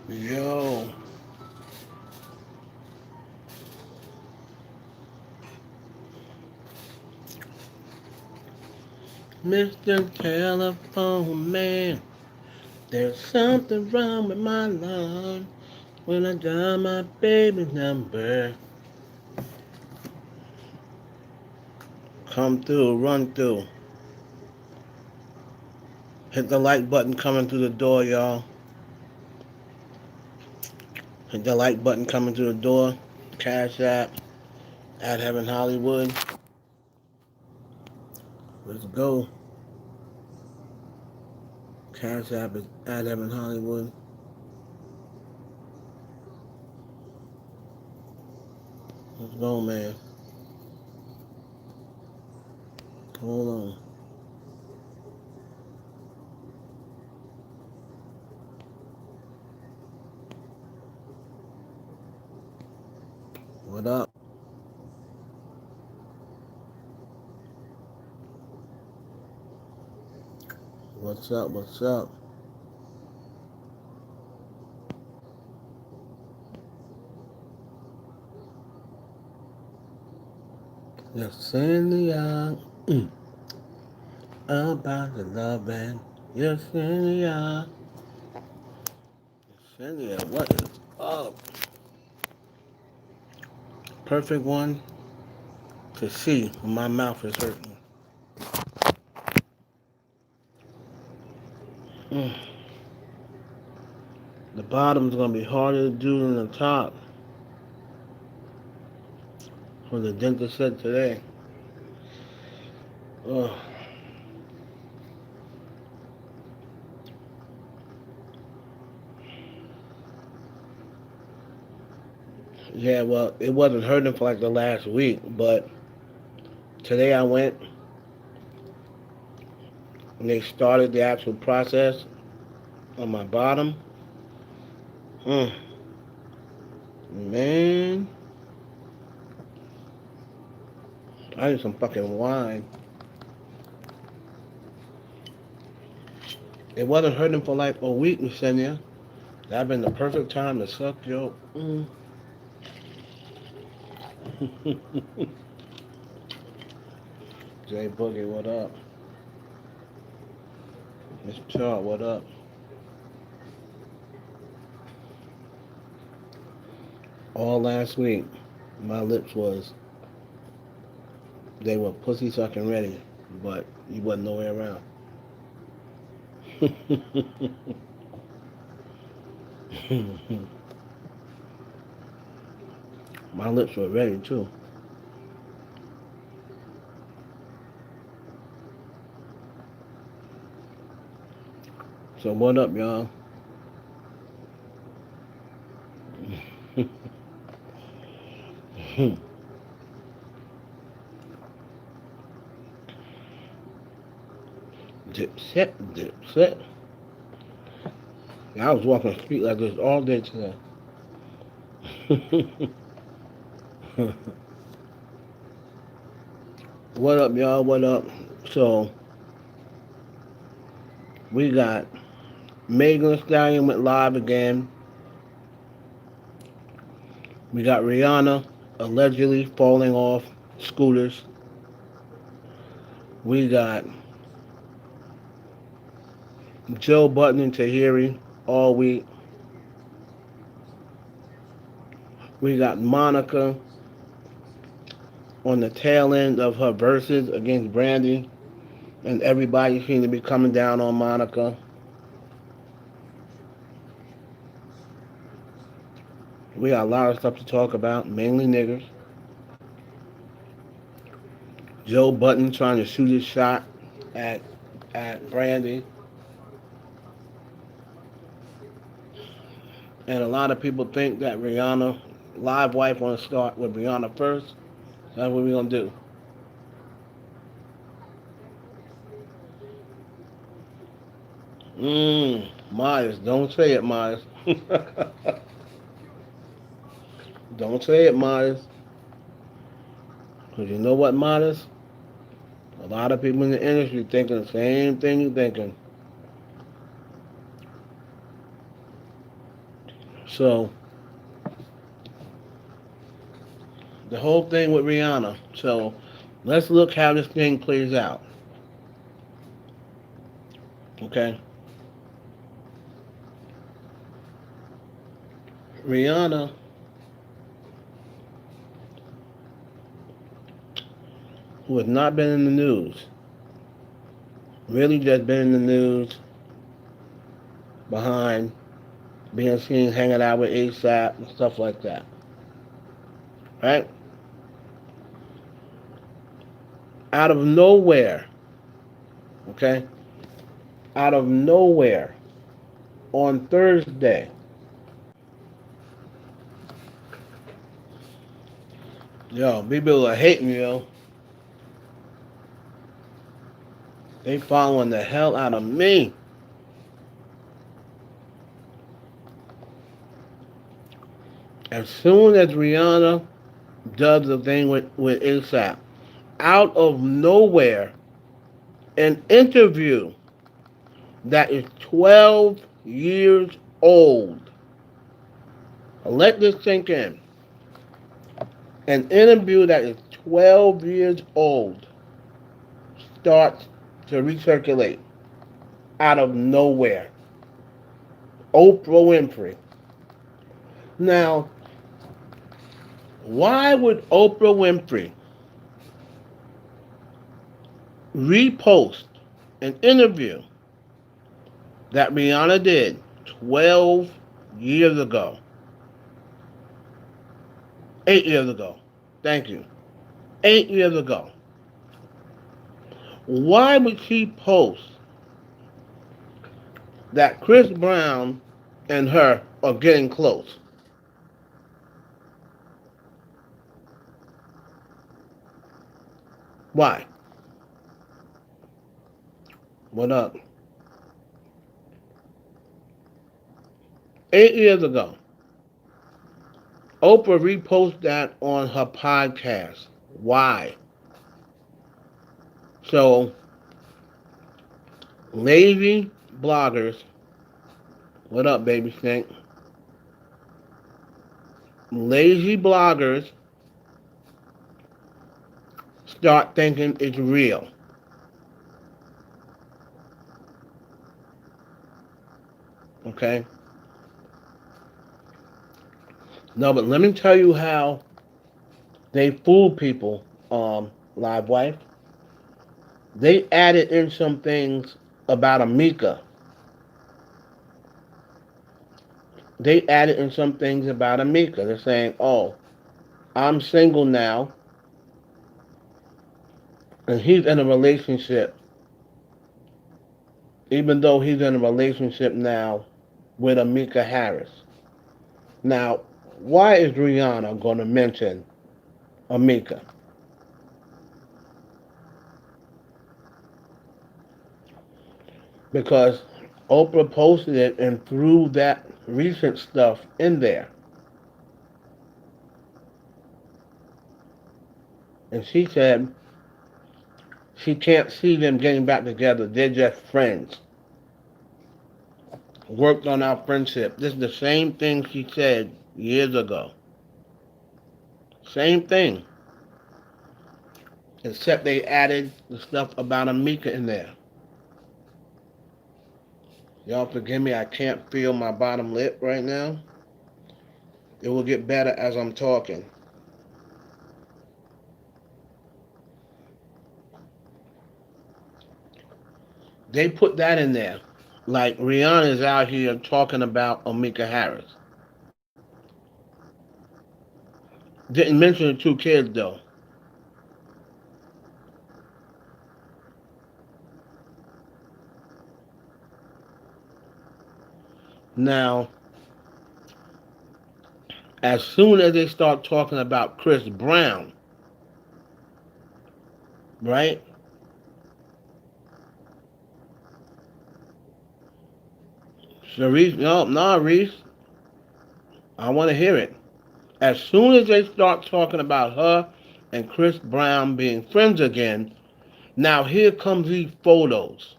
Yo, Mr. Telephone Man, there's something wrong with my line. When I dial my baby's number, come through, run through. Hit the like button coming through the door, y'all. Hit the like button coming through the door. Cash App at Heaven Hollywood. Let's go. Cash App is at Heaven Hollywood. Let's go, man. Hold on. What up? What's up? What's up? Yesenia, about the loving. Yesenia, Yesenia, what is up? Perfect one to see when my mouth is hurting. Mm. The bottom's gonna be harder to do than the top. What the dentist said today. Ugh. Yeah, well, it wasn't hurting for like the last week, but today I went and they started the actual process on my bottom. Mm. Man, I need some fucking wine. It wasn't hurting for like a week, Yesenia. That'd been the perfect time to suck your. Mm. J Boogie, what up? Miss Chart, what up? All last week, my lips was they were pussy sucking ready, but you wasn't nowhere around. My lips were ready too. So what up, y'all? Dipset, dipset. I was walking the street like this all day today. What up, y'all? What up? So we got Megan Thee Stallion went live again. We got Rihanna allegedly falling off scooters. We got Joe Budden and Tahiri all week. We got Monica on the tail end of her verses against Brandy, and everybody seemed to be coming down on Monica. We got a lot of stuff to talk about, mainly niggers. Joe Budden trying to shoot his shot at Brandy, and a lot of people think that Rihanna live wife want to start with Rihanna first. That's what we're gonna do. Myers, don't say it, Myers. Don't say it, Myers. Because you know what, Myers? A lot of people in the industry thinking the same thing you're thinking. So the whole thing with Rihanna. So let's look how this thing plays out. Okay, Rihanna, who has not been in the news, really just been in the news behind being seen hanging out with ASAP and stuff like that. Right? Out of nowhere, okay? Out of nowhere on Thursday, yo, people are hating, yo. They following the hell out of me. As soon as Rihanna does the thing with ASAP, out of nowhere, an interview that is 12 years old. Let this sink in. An interview that is 12 years old starts to recirculate out of nowhere. Oprah Winfrey. Now, why would Oprah Winfrey repost an interview that Rihanna did 12 years ago? 8 years ago. Thank you. 8 years ago. Why would she post that Chris Brown and her are getting close? Why? What up? 8 years ago, Oprah reposted that on her podcast. Why? So, lazy bloggers, what up, baby snake? Lazy bloggers start thinking it's real. Okay? No, but let me tell you how they fool people, live wife. They added in some things about Amika. They added in some things about Amika. They're saying, oh, I'm single now, and he's in a relationship, even though he's in a relationship now with Amika Harris. Now, why is Rihanna going to mention Amika? Because Oprah posted it and threw that recent stuff in there. And she said she can't see them getting back together. They're just friends. Worked on our friendship. This is the same thing she said years ago. Same thing. Except they added the stuff about Amika in there. Y'all forgive me, I can't feel my bottom lip right now. It will get better as I'm talking. They put that in there. Like Rihanna is out here talking about Amika Harris. Didn't mention the two kids though. Now, as soon as they start talking about Chris Brown, right? Reese, no, Reese, I want to hear it. As soon as they start talking about her and Chris Brown being friends again, now here comes these photos.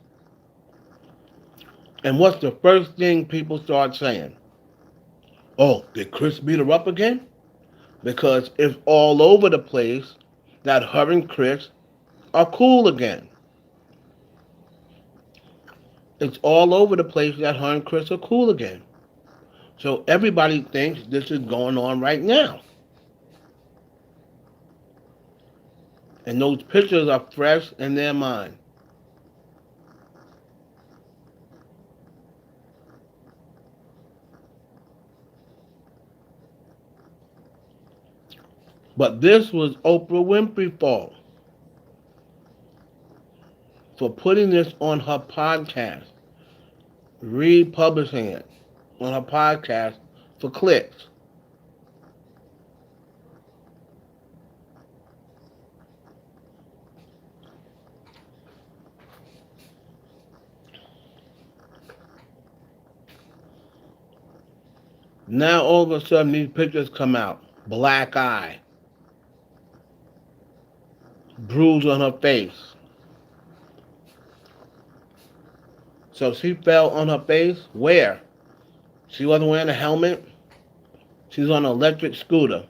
And what's the first thing people start saying? Oh, did Chris beat her up again? Because it's all over the place that her and Chris are cool again. It's all over the place that her and Chris are cool again. So everybody thinks this is going on right now. And those pictures are fresh in their mind. But this was Oprah Winfrey's fault for putting this on her podcast, republishing it on her podcast for clicks. Now all of a sudden these pictures come out. Black eye, bruise on her face. So she fell on her face. Where? She wasn't wearing a helmet. She's on an electric scooter.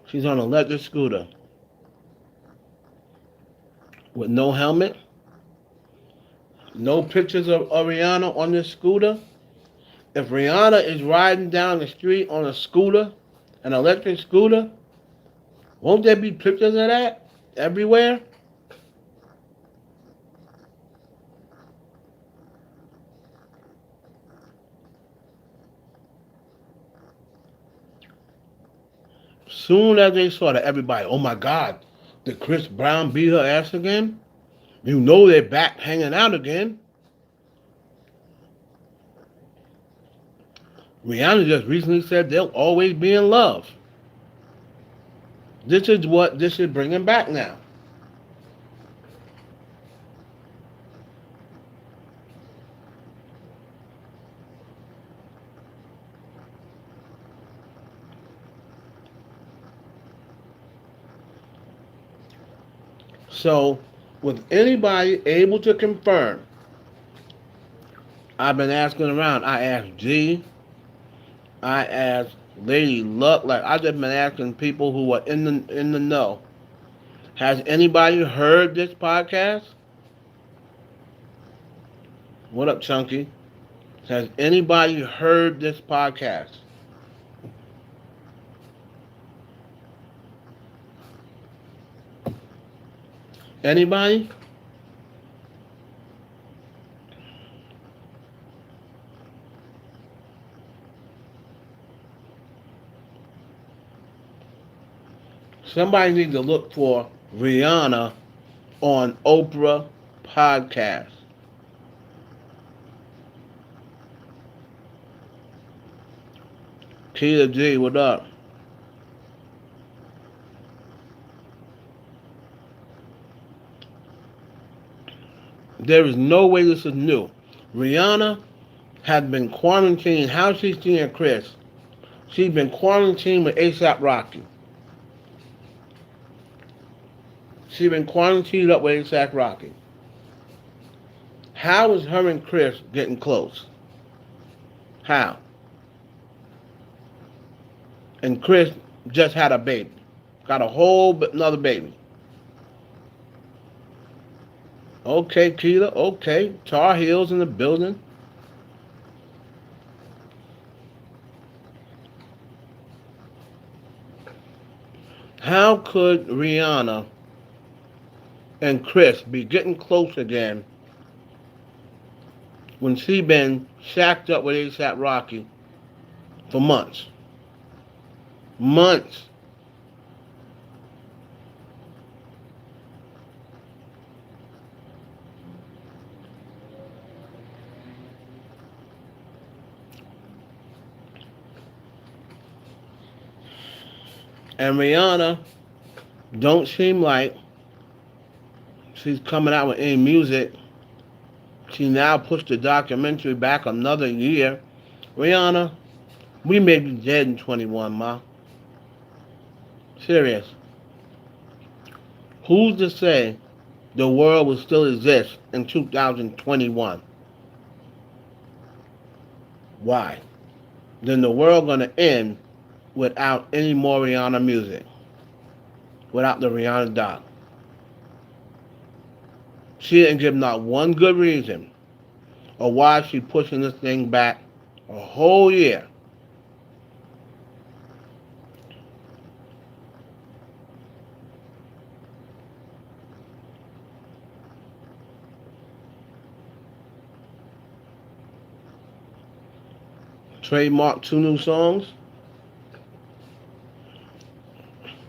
She's on an electric scooter with no helmet. No pictures of Rihanna on this scooter. If Rihanna is riding down the street on a scooter, an electric scooter, won't there be pictures of that everywhere? Soon as they saw that, everybody, oh my God, did Chris Brown beat her ass again? You know they're back hanging out again. Rihanna just recently said they'll always be in love. This is what this is bringing back now. So, with anybody able to confirm, I've been asking around. I asked G, I asked Lady Luck. Like I just been asking people who are in the know. Has anybody heard this podcast? What up, Chunky? Has anybody heard this podcast? Anybody? Somebody needs to look for Rihanna on Oprah podcast. Keita G, what up? There is no way this is new. Rihanna had been quarantined. How she's seeing Chris? She's been quarantined with ASAP Rocky. She's been quarantined up with ASAP Rocky. How is her and Chris getting close? How? And Chris just had a baby. Got a whole another baby. Okay, Keita, okay. Tar Heels in the building. How could Rihanna and Chris be getting close again when she been shacked up with ASAP Rocky for months? Months. And Rihanna don't seem like she's coming out with any music. She now pushed the documentary back another year. Rihanna, we may be dead in 21, ma. Serious. Who's to say the world will still exist in 2021. Why? Then the world gonna end without any more Rihanna music, without the Rihanna doc. She didn't give not one good reason or why she pushing this thing back a whole year. Trademark two new songs.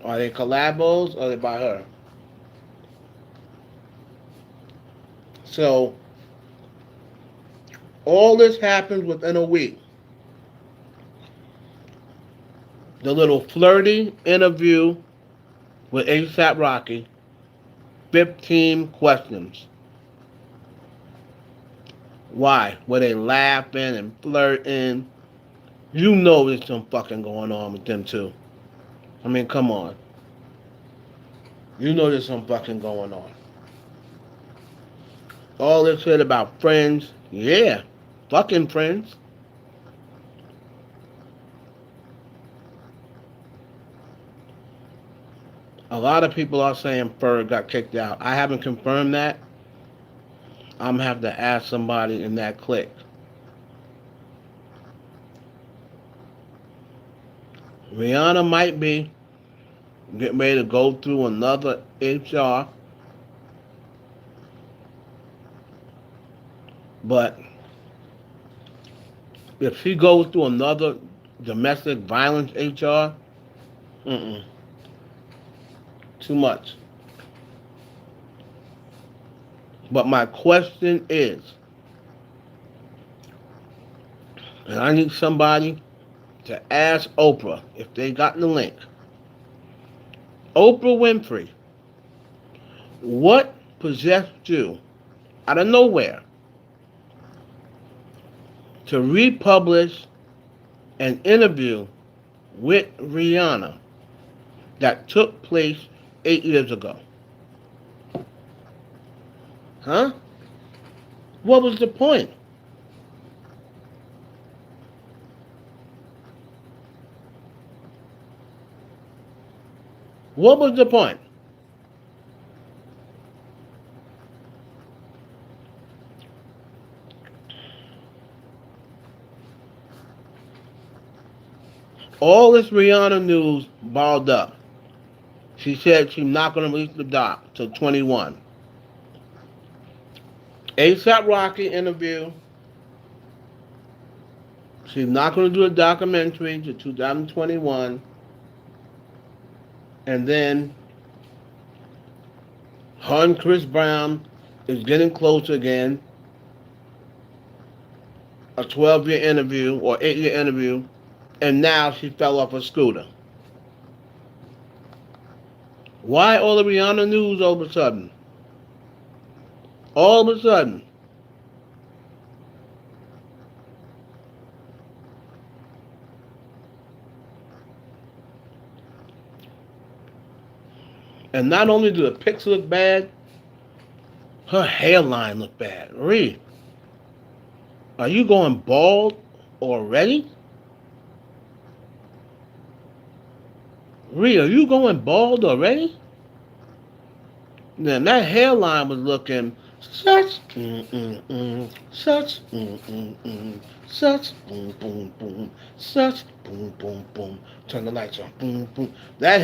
Are they collabos or are they by her? So all this happens within a week. The little flirty interview with ASAP Rocky, 15 questions. Why? Were they laughing and flirting? You know there's some fucking going on with them too. I mean, come on. You know there's some fucking going on. All this shit about friends, yeah, fucking friends. A lot of people are saying Ferg got kicked out. I haven't confirmed that. I'm gonna have to ask somebody in that clique. Rihanna might be getting ready to go through another HR, but if she goes through another domestic violence HR, mm-mm, too much. But my question is, and I need somebody to ask Oprah if they got the link. Oprah Winfrey, what possessed you out of nowhere to republish an interview with Rihanna that took place 8 years ago? Huh? What was the point? What was the point? All this Rihanna news balled up. She said she's not going to release the doc till 21. ASAP Rocky interview. She's not going to do a documentary until 2021. And then her and Chris Brown is getting close again. A 12-year interview or 8-year interview. And now she fell off a scooter. Why all the Rihanna news all of a sudden? All of a sudden. And not only do the pics look bad, her hairline look bad. Ree, are you going bald already? Ree, are you going bald already? Then that hairline was looking such such such boom boom boom, such boom boom boom. Turn the lights on, boom boom. That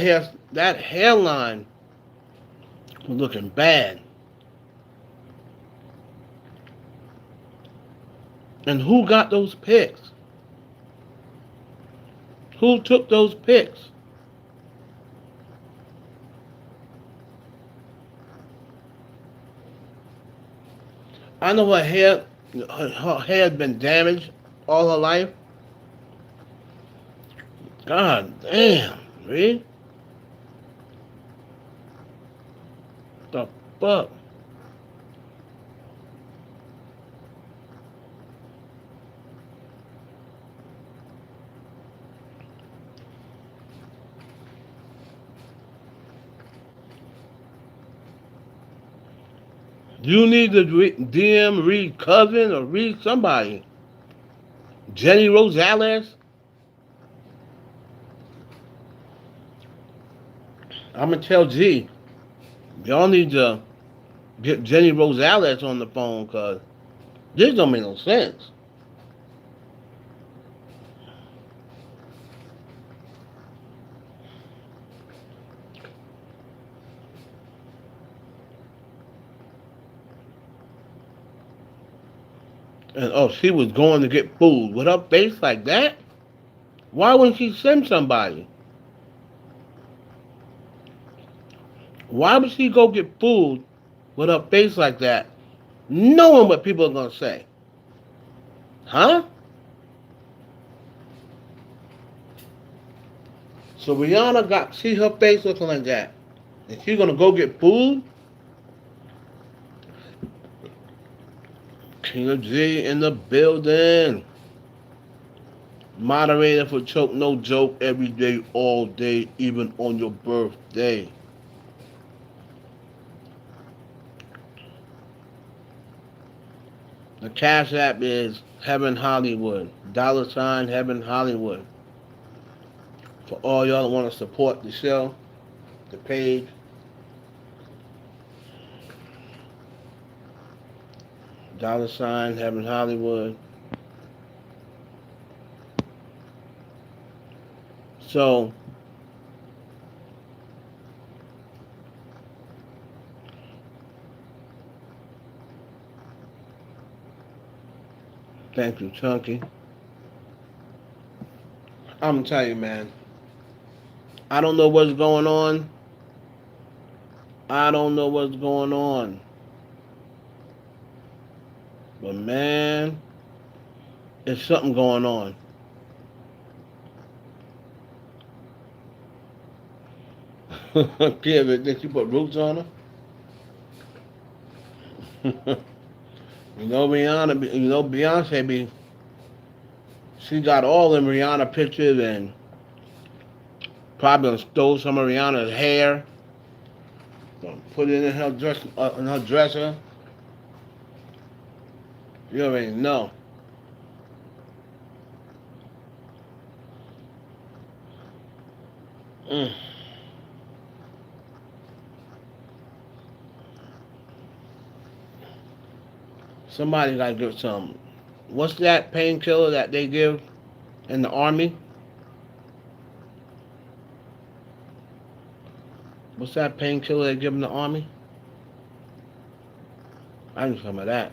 hairline was looking bad. And who got those pics? Who took those pics? I know her hair had been damaged all her life. God damn, really? The fuck? You need to DM Reed Cousin or read somebody. Jenny Rosales. I'm gonna tell G. Y'all need to get Jenny Rosales on the phone because this don't make no sense. And oh, she was going to get food with her face like that. Why wouldn't she send somebody? Why would she go get food with her face like that, knowing what people are gonna say? Huh? So Rihanna got see her face looking like that, and she gonna go get food? King of G in the building. Moderator for Choke No Joke every day, all day, even on your birthday. The Cash App is Heaven Hollywood. $ Heaven Hollywood. For all y'all that want to support the show, the page, $Heaven Hollywood. So, thank you, Chunky. I'm gonna tell you, man. I don't know what's going on. I don't know what's going on. But man, there's something going on. Kid, did you put roots on her? You know Rihanna, you know Beyonce be, she got all them Rihanna pictures and probably stole some of Rihanna's hair, put it in her dresser. You already know. Mm. Somebody gotta give some. What's that painkiller that they give in the army? What's that painkiller they give in the army? I need some of that.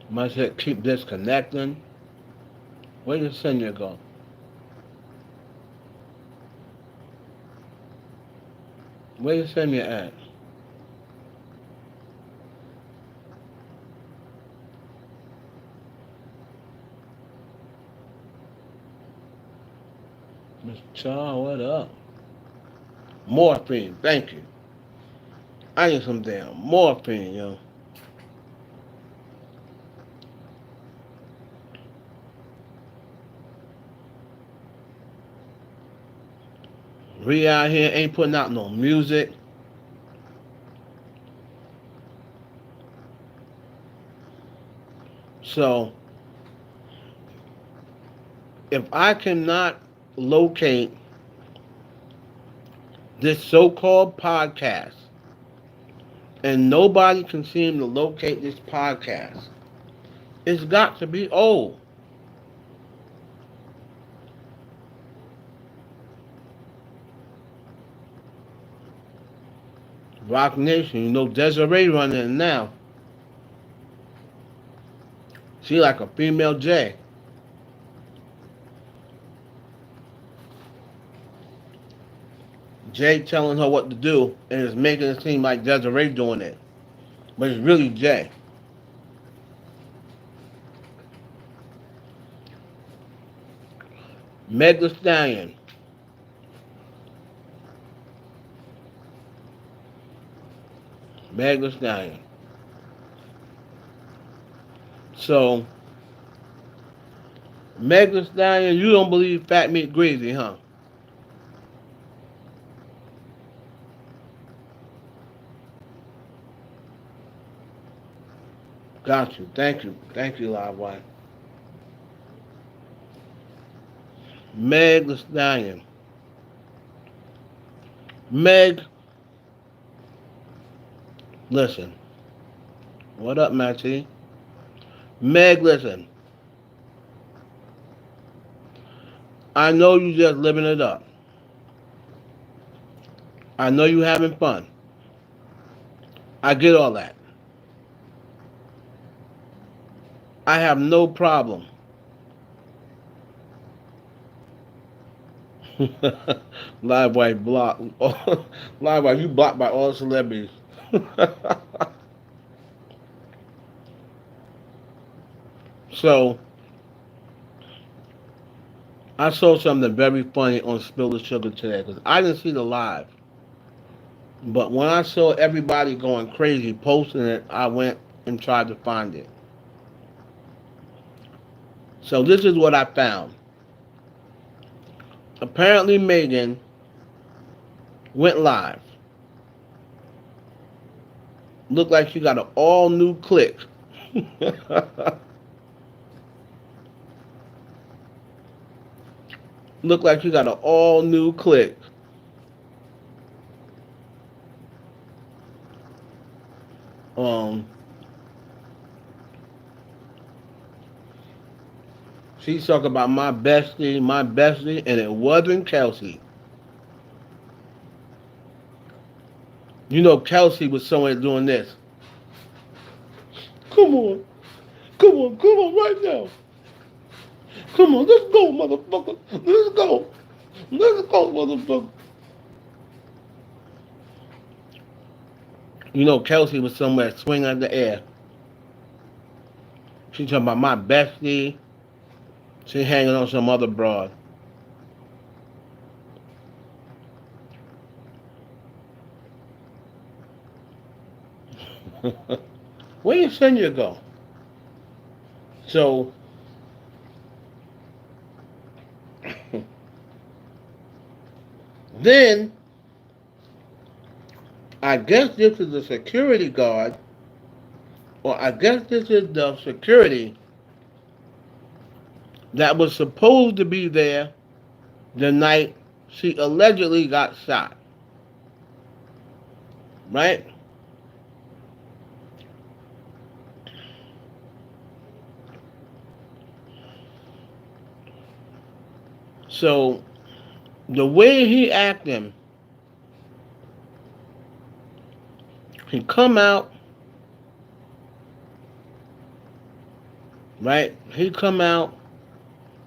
Must hit keep disconnecting. Where did Senya go? Where did Senya at? Miss Chaw, what up? Morphine, thank you. I need some damn morphine, yo. We out here ain't putting out no music. So if I cannot locate this so-called podcast and nobody can seem to locate this podcast, it's got to be old. Rock Nation, you know Desiree running it now. She like a female J. Jay telling her what to do, and it's making it seem like Desiree doing it, but it's really Jay. Meg Thee Stallion. Meg Thee Stallion. So, Meg Thee Stallion, you don't believe fat meat greasy, huh? Got you. Thank you. Thank you, Live Wire. Meg Thee Stallion. Meg, listen. What up, Matty? Meg, listen. I know you just living it up. I know you having fun. I get all that. I have no problem. Live Wire block. Live Wire, you blocked by all celebrities. So, I saw something very funny on Spill the Sugar today because I didn't see the live. But when I saw everybody going crazy posting it, I went and tried to find it. So this is what I found. Apparently Megan went live. Looked like she got an all new click. Looked like she got an all new click. Um, she's talking about my bestie, and it wasn't Kelsey. You know, Kelsey was somewhere doing this. Come on, come on, right now. Come on, let's go, motherfucker. Let's go, motherfucker. You know, Kelsey was somewhere swinging in the air. She talking about my bestie. She hanging on some other broad. Where you send you go? So then I guess this is the security guard, or I guess this is the security that was supposed to be there the night she allegedly got shot. Right? So the way he acting, he come out, right? He come out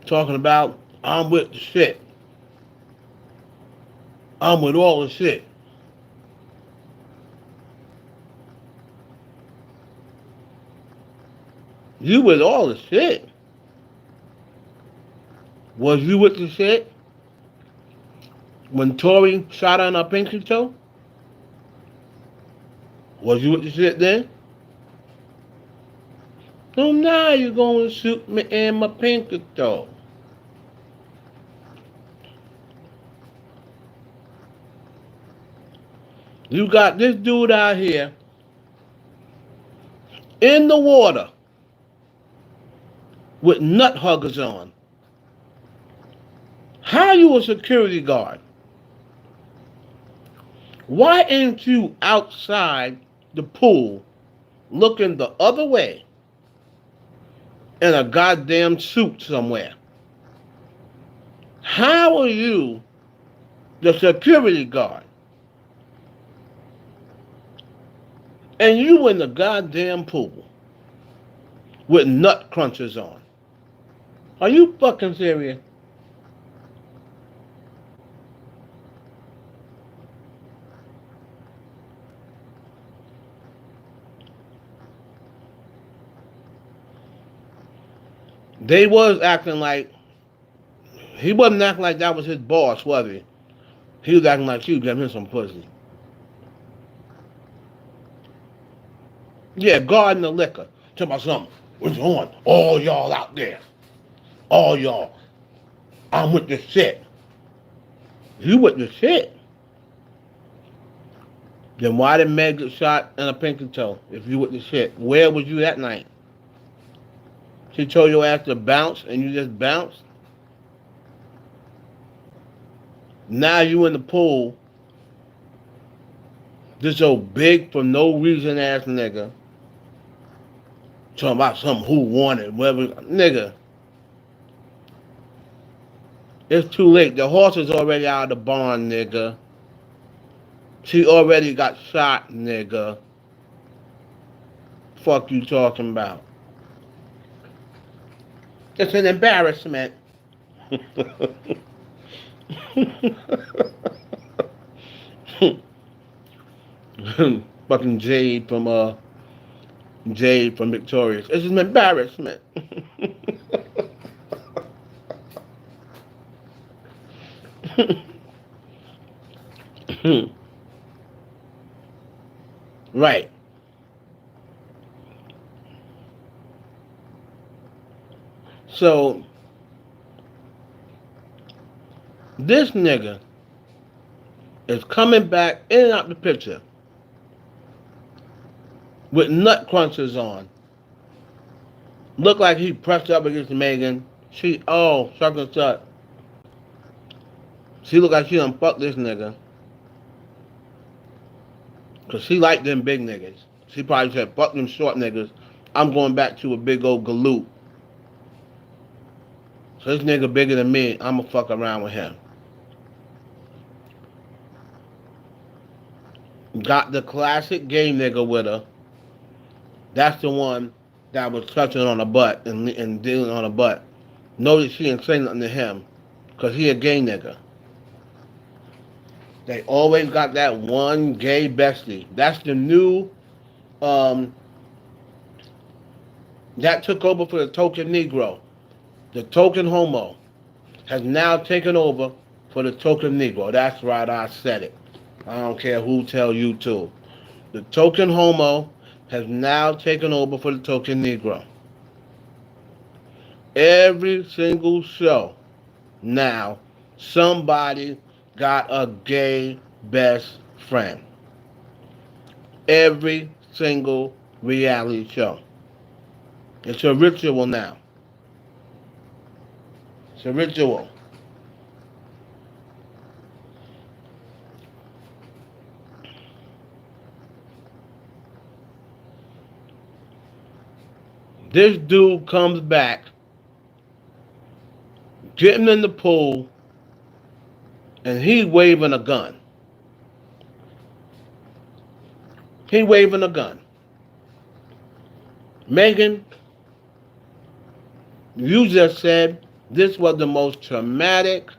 talking about I'm with the shit. I'm with all the shit. You with all the shit? Was you with the shit when Tori shot her in her pinky toe? Was you with the shit then? So now you're going to shoot me in my pinky toe. You got this dude out here in the water with nut huggers on. How you a security guard? Why ain't you outside the pool looking the other way in a goddamn suit somewhere? How are you the security guard and you in the goddamn pool with nut crunchers on? Are you fucking serious? They was acting like, he wasn't acting like that was his boss, was he? He was acting like she was giving him some pussy. Yeah, guarding the liquor. Talking about something. What's on? All y'all out there. All y'all. I'm with the shit. You with the shit. Then why did Meg get shot in a pinky toe if you with the shit? Where was you that night? She told your ass to bounce and you just bounced? Now you in the pool, this old big for no reason ass nigga. Talking about something who wanted, whatever. Nigga, it's too late. The horse is already out of the barn, nigga. She already got shot, nigga. Fuck you talking about? It's an embarrassment. Fucking Jade from Victorious. It's an embarrassment. Right. So this nigga is coming back in and out the picture with nut crunchers on. Look like he pressed up against Megan. Suck and suck. She look like she done fucked this nigga. Cause she like them big niggas. She probably said, fuck them short niggas. I'm going back to a big old galoot. So this nigga bigger than me, I'ma fuck around with him. Got the classic gay nigga with her. That's the one that was touching on her butt and dealing on her butt. Notice she didn't say nothing to him. Cause he a gay nigga. They always got that one gay bestie. That's the new, um, that took over for the token Negro. The token homo has now taken over for the token Negro. That's right, I said it. I don't care who tell you to. The token homo has now taken over for the token Negro. Every single show now, somebody got a gay best friend. Every single reality show. It's a ritual now. It's a ritual. This dude comes back, getting in the pool, and he waving a gun. He waving a gun. Megan, you just said this was the most traumatic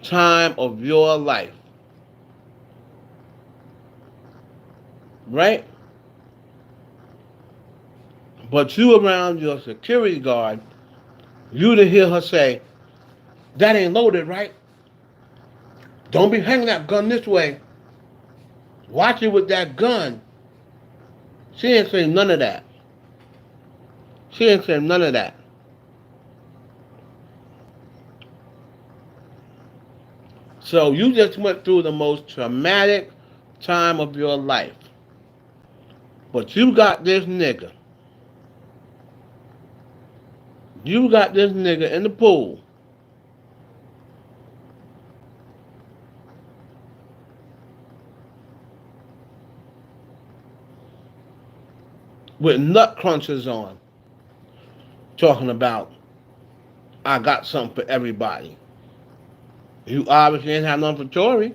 time of your life. Right? But you around your security guard, you to hear her say, that ain't loaded, right? Don't be hanging that gun this way. Watch it with that gun. She ain't say none of that. She ain't say none of that. So you just went through the most traumatic time of your life. But you got this nigga. You got this nigga in the pool. With nut crunchers on. Talking about, I got something for everybody. You obviously ain't have nothing for Tory.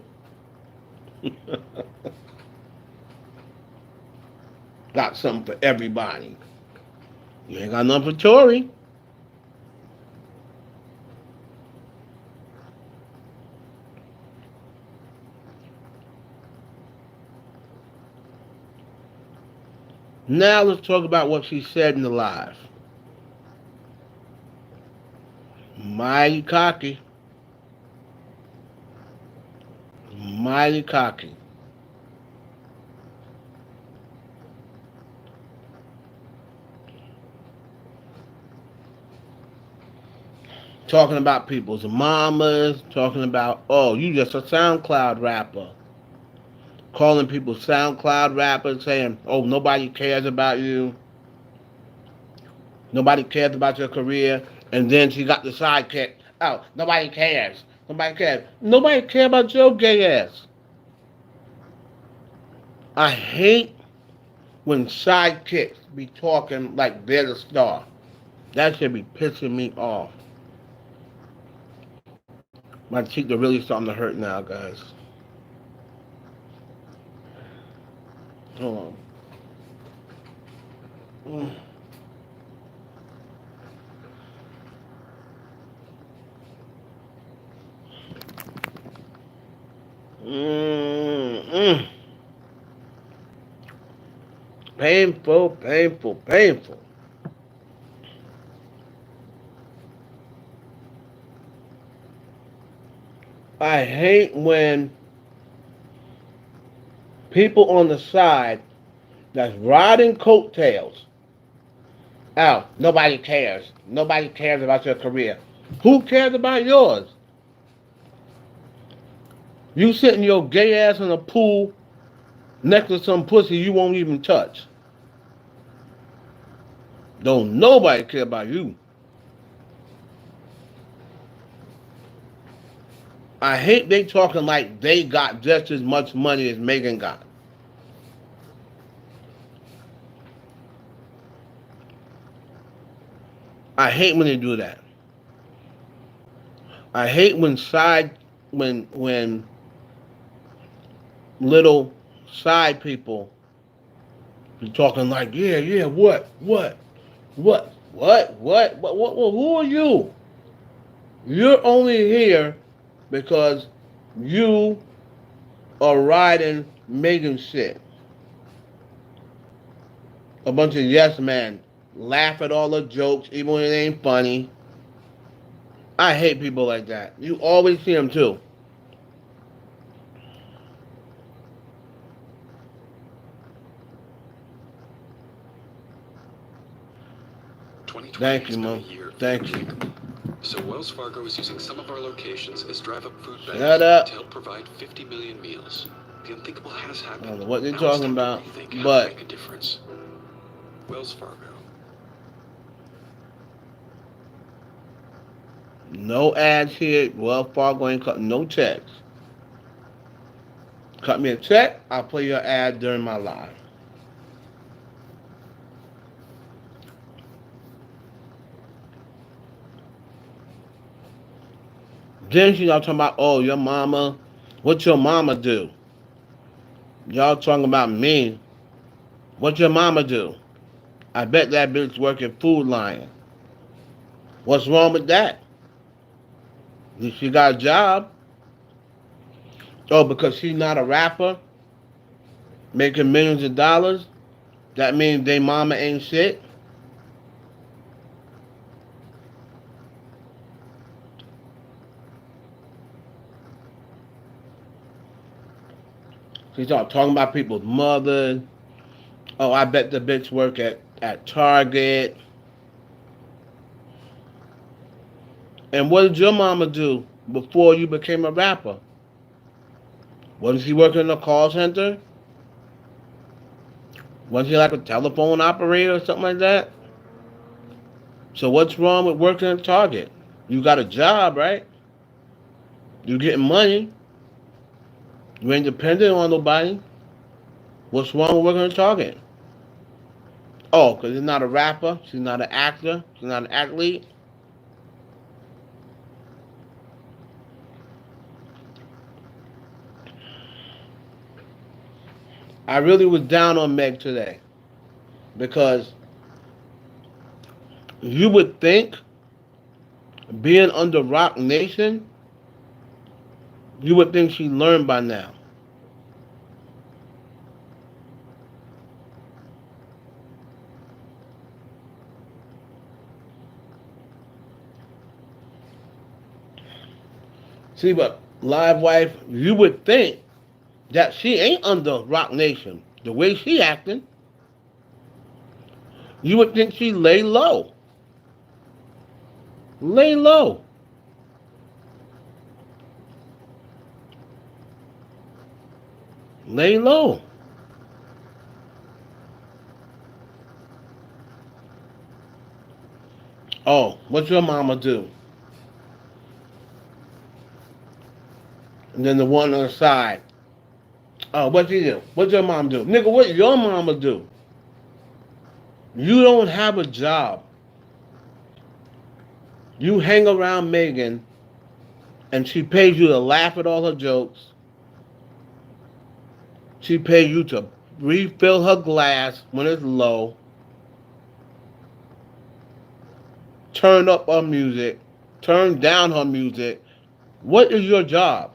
Got something for everybody. You ain't got nothing for Tory. Now let's talk about what she said in the live. Mighty cocky. Mighty cocky. talking about people's mamas, talking about, oh, you just a SoundCloud rapper. Calling people SoundCloud rappers, saying, oh, nobody cares about you. Nobody cares about your career. And then she got the sidekick. Oh, nobody cares. Nobody cares. Nobody cares about your gay ass. I hate when sidekicks be talking like they're the star. That should be pissing me off. My cheeks are really starting to hurt now, guys. Hold on. Mm-mm. Painful, painful, painful. I hate when people on the side that's riding coattails. Oh, nobody cares. Nobody cares about your career. Who cares about yours? You sitting your gay ass in a pool next to some pussy you won't even touch. Don't nobody care about you. I hate they talking like they got just as much money as Megan got. I hate when they do that. I hate when little side people be talking like, yeah, yeah, what, who are you? You're only here because you are riding Megan shit. A bunch of yes men laugh at all the jokes, even when it ain't funny. I hate people like that. You always see them too. Thank you, Mom. Thank you. So Wells Fargo is using some of our locations as drive-up food banks to help provide 50 million meals. The unthinkable has happened. I don't know what they're Now talking about, but make a difference. Wells Fargo. no ads here. Wells Fargo ain't cut no checks. Cut me a check, I'll play your ad during my live. Then y'all talking about, oh, your mama, what your mama do? Y'all talking about me. What your mama do? I bet that bitch working Food Lion. What's wrong with that? She got a job. Oh, because she's not a rapper, making millions of dollars, that means they mama ain't shit? She start talking about people's mothers. Oh, I bet the bitch work at Target. And what did your mama do before you became a rapper? Wasn't she working in a call center? Wasn't she like a telephone operator or something like that? So what's wrong with working at Target? You got a job, right? You getting money. You ain't dependent on nobody. What's wrong with working at Target? Oh, because she's not a rapper. She's not an actor. She's not an athlete. I really was down on Meg today because you would think being under Rock Nation, you would think she learned by now. See, but Live Wife, you would think that she ain't under Rock Nation. The way she acting, you would think she lay low. Lay low. Lay low. Oh, what's your mama do? And then the one on the side. Oh, what you do? What's your mom do? Nigga, what your mama do? You don't have a job. You hang around Megan and she pays you to laugh at all her jokes. She pays you to refill her glass when it's low, turn up her music, turn down her music. What is your job?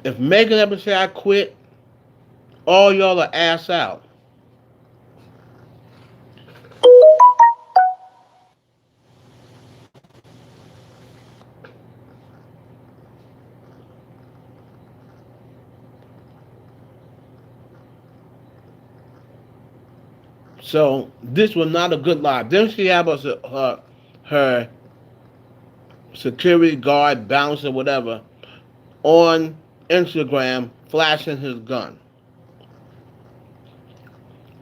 If Megan ever say I quit, all y'all are ass out. So this was not a good lie. Then she have her security guard, bouncer, whatever, on Instagram flashing his gun.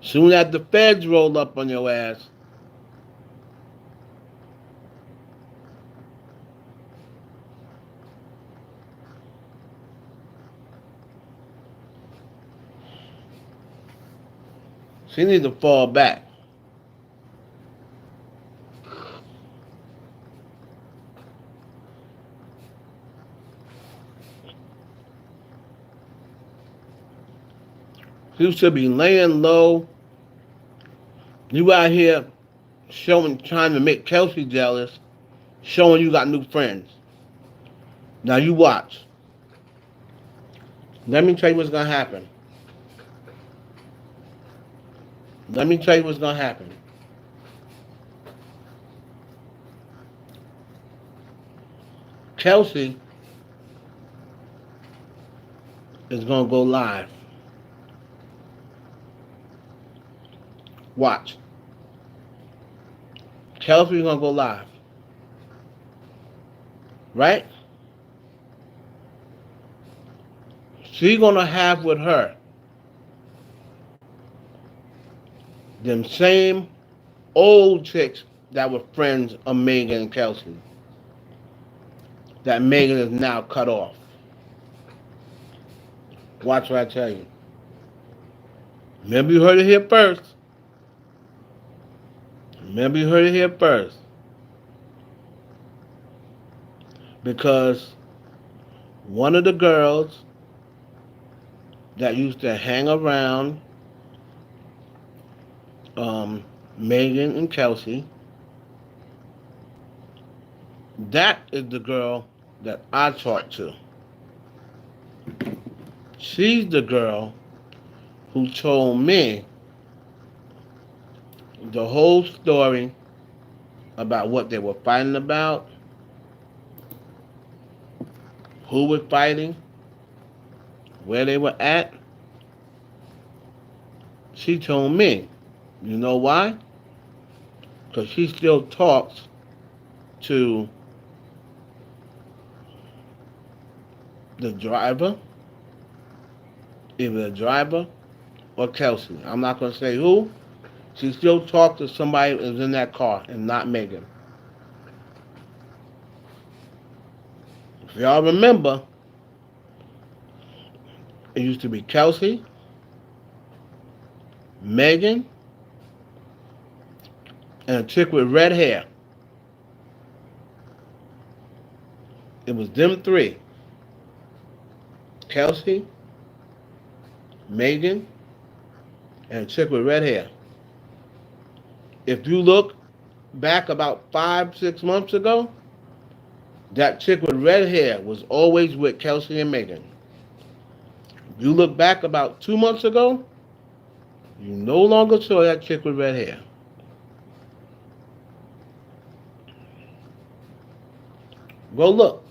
Soon as the feds roll up on your ass, she needs to fall back. You should be laying low. You out here showing, trying to make Kelsey jealous, showing you got new friends. Now you watch. Let me tell you what's gonna happen. Let me tell you what's gonna happen. Kelsey is gonna go live. Watch. Kelsey's gonna go live. Right? She's gonna have with her them same old chicks that were friends of Megan and Kelsey. That Megan is now cut off. Watch what I tell you. Remember you heard it here first. Remember you heard it here first. Because one of the girls that used to hang around Megan and Kelsey, that is the girl that I talked to. She's the girl who told me the whole story about what they were fighting about, who was fighting, where they were at. She told me. You know why? Because she still talks to the driver, either the driver or Kelsey. I'm not going to say who. She still talks to somebody who's in that car and not Megan. If y'all remember, it used to be Kelsey, Megan, and a chick with red hair. It was them three. Kelsey, Megan, and a chick with red hair. If you look back about 5, 6 months ago, that chick with red hair was always with Kelsey and Megan. If you look back about 2 months ago, you no longer saw that chick with red hair. Go look.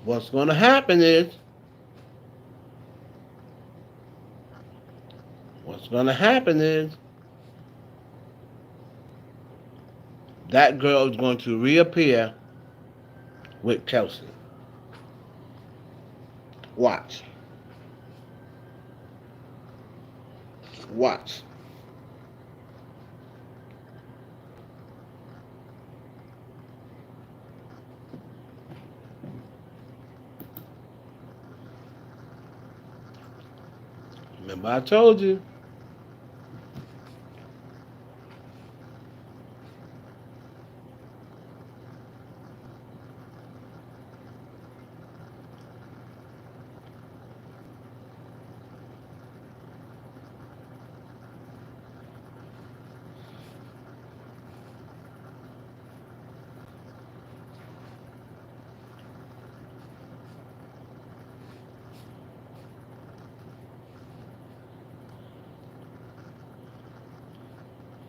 What's going to happen is, what's going to happen is, that girl is going to reappear with Kelsey. Watch. Watch. Remember I told you.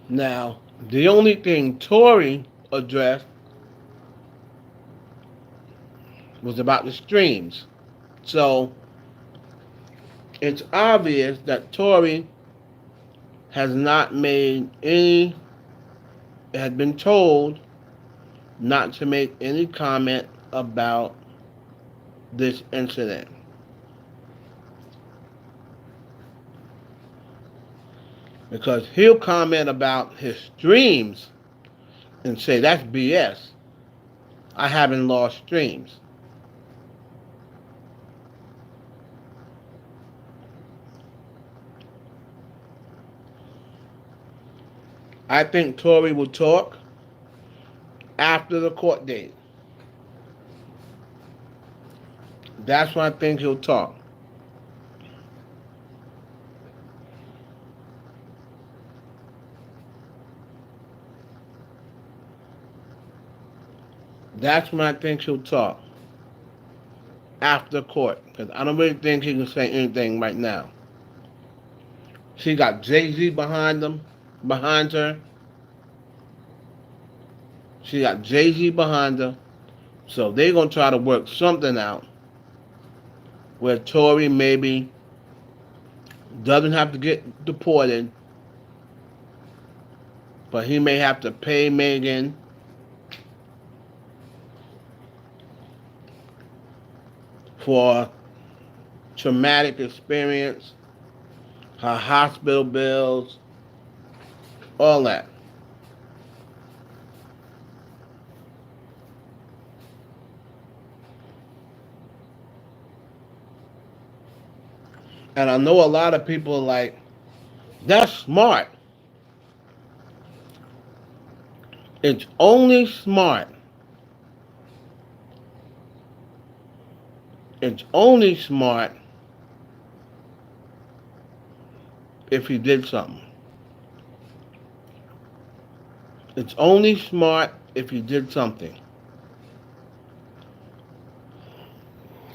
Now, the only thing Tori addressed was about the streams. So it's obvious that Tori has not made any, has been told not to make any comment about this incident. Because he'll comment about his streams and say, that's BS. I haven't lost streams. I think Tori will talk after the court date. That's when I think he'll talk. That's when I think he'll talk. After court. Because I don't really think he can say anything right now. She got Jay-Z behind her. She got Jay-Z behind her. So they're going to try to work something out where Tory maybe doesn't have to get deported, but he may have to pay Megan for traumatic experience, her hospital bills, all that. And I know a lot of people are like, that's smart. It's only smart. It's only smart if he did something. It's only smart if he did something.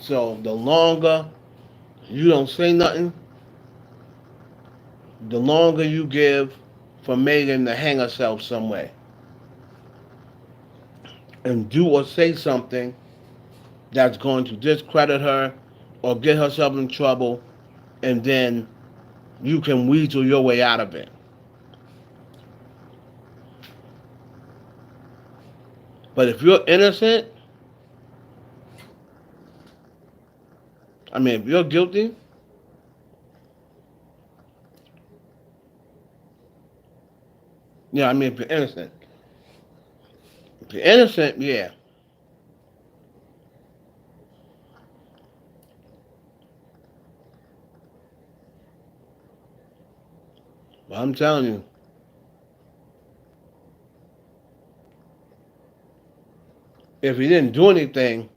So the longer you don't say nothing, the longer you give for Megan to hang herself somewhere and do or say something that's going to discredit her or get herself in trouble, and then you can weasel your way out of it. But if you're innocent, I mean, if you're guilty, yeah, I mean, if you're innocent. If you're innocent, yeah. But I'm telling you, if he didn't do anything,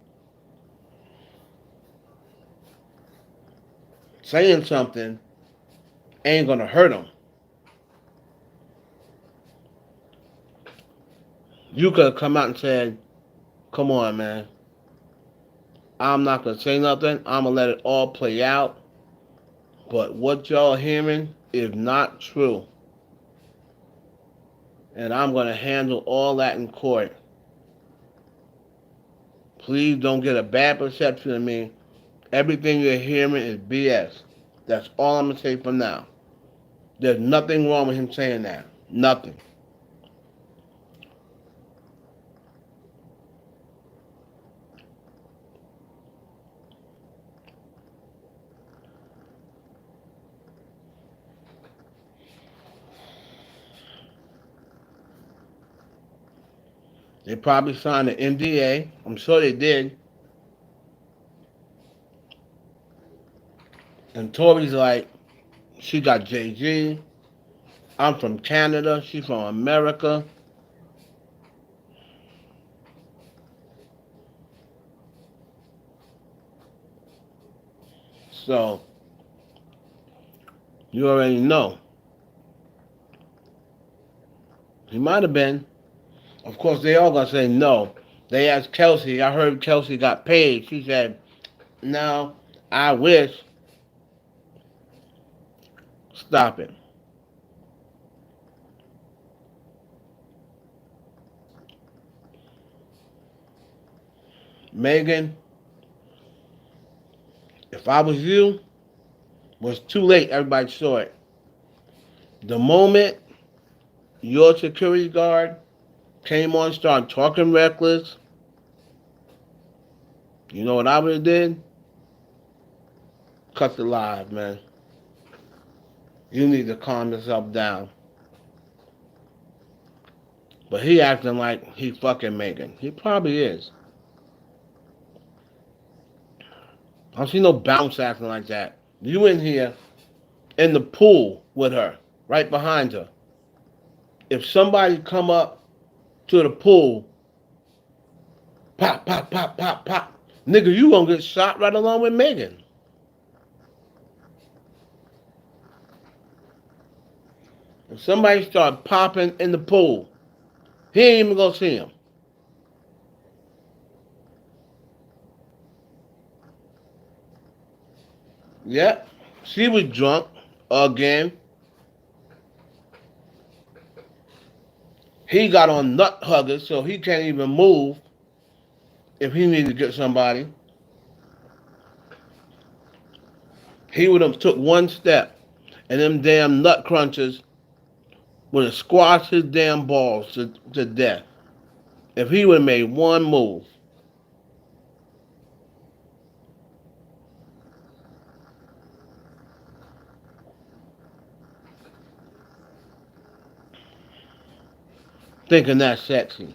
saying something ain't gonna hurt him. You could have come out and said, come on, man. I'm not gonna say nothing. I'm gonna let it all play out. But what y'all hearing is not true. And I'm gonna handle all that in court. Please don't get a bad perception of me. Everything you're hearing is BS. That's all I'm gonna say for now. There's nothing wrong with him saying that. Nothing. They probably signed an NDA. I'm sure they did. And Tori's like, she got Jay-Z. I'm from Canada. She's from America. So you already know. He might have been. Of course, they all gonna say no. They asked Kelsey. I heard Kelsey got paid. She said, "No, I wish." Stop it, Megan. If I was you, it was too late. Everybody saw it. The moment your security guard came on, started talking reckless, you know what I would have did? Cut the live, man. You need to calm yourself down. But he acting like he fucking Megan. He probably is. I don't see no bounce acting like that. You in here in the pool with her, right behind her. If somebody come up to the pool, pop, pop, pop, pop, pop, nigga, you gonna get shot right along with Megan. If somebody start popping in the pool, he ain't even gonna see him. Yep, she was drunk again. He got on nut huggers, so he can't even move if he needs to get somebody. He would have took one step, and them damn nut crunchers would have squashed his damn balls to death. If he would have made one move. Thinking that's sexy.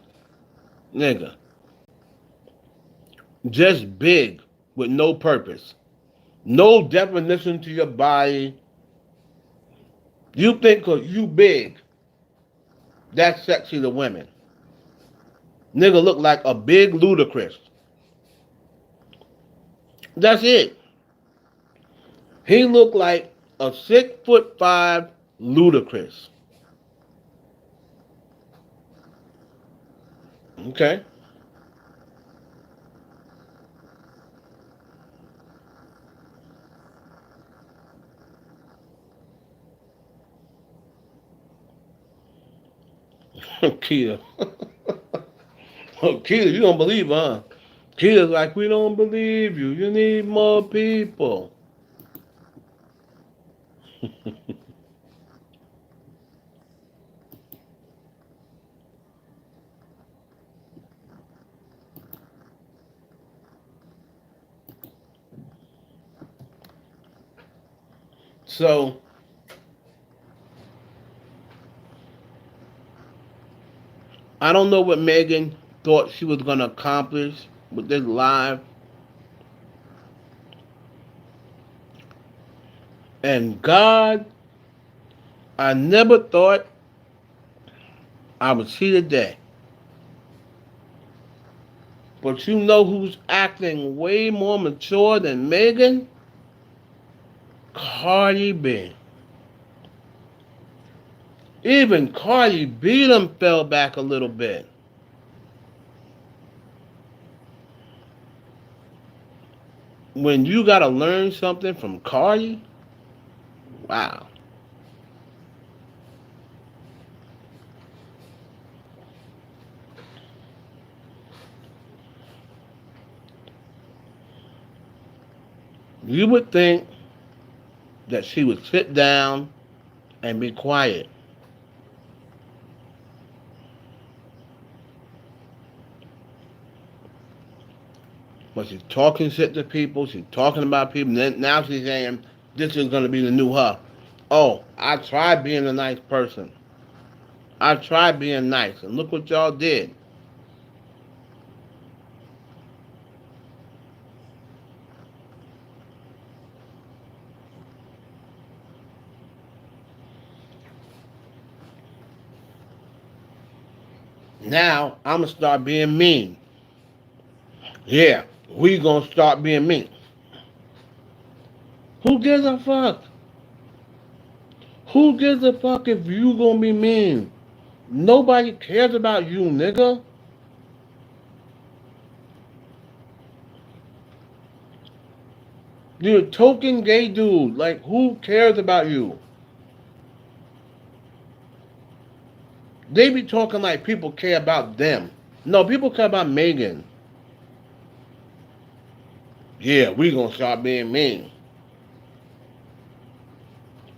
Nigga. Just big with no purpose. No definition to your body. You think 'cause you big, that's sexy to women. Nigga look like a big ludicrous. That's it. He looked like a 6'5" ludicrous. Okay. Keita. Keita, you don't believe, huh? Keita's like, we don't believe you. You need more people. So, I don't know what Megan thought she was going to accomplish with this live. And God, I never thought I would see the day. But you know who's acting way more mature than Megan? Cardi B. Even Cardi B them fell back a little bit. When you gotta learn something from Cardi, wow. You would think that she would sit down and be quiet. But she's talking shit to people. She's talking about people. Now she's saying this is going to be the new her. Oh, I tried being a nice person. I tried being nice. And look what y'all did. Now I'm gonna start being mean. Yeah, we gonna start being mean. Who gives a fuck? Who gives a fuck if you gonna be mean? Nobody cares about you, nigga. You're a token gay dude. Like, who cares about you? They be talking like people care about them. No, people care about Megan. Yeah, we gonna start being mean.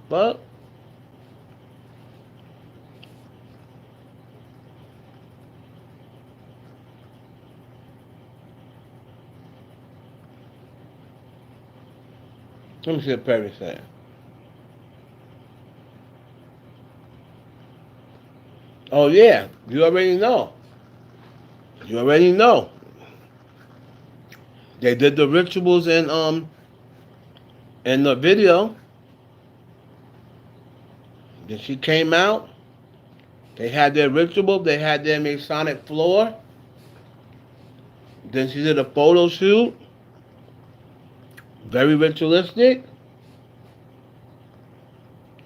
But let me see what Perry said. Oh yeah, you already know. You already know. They did the rituals in the video. Then she came out. They had their ritual. They had their Masonic floor. Then she did a photo shoot. Very ritualistic.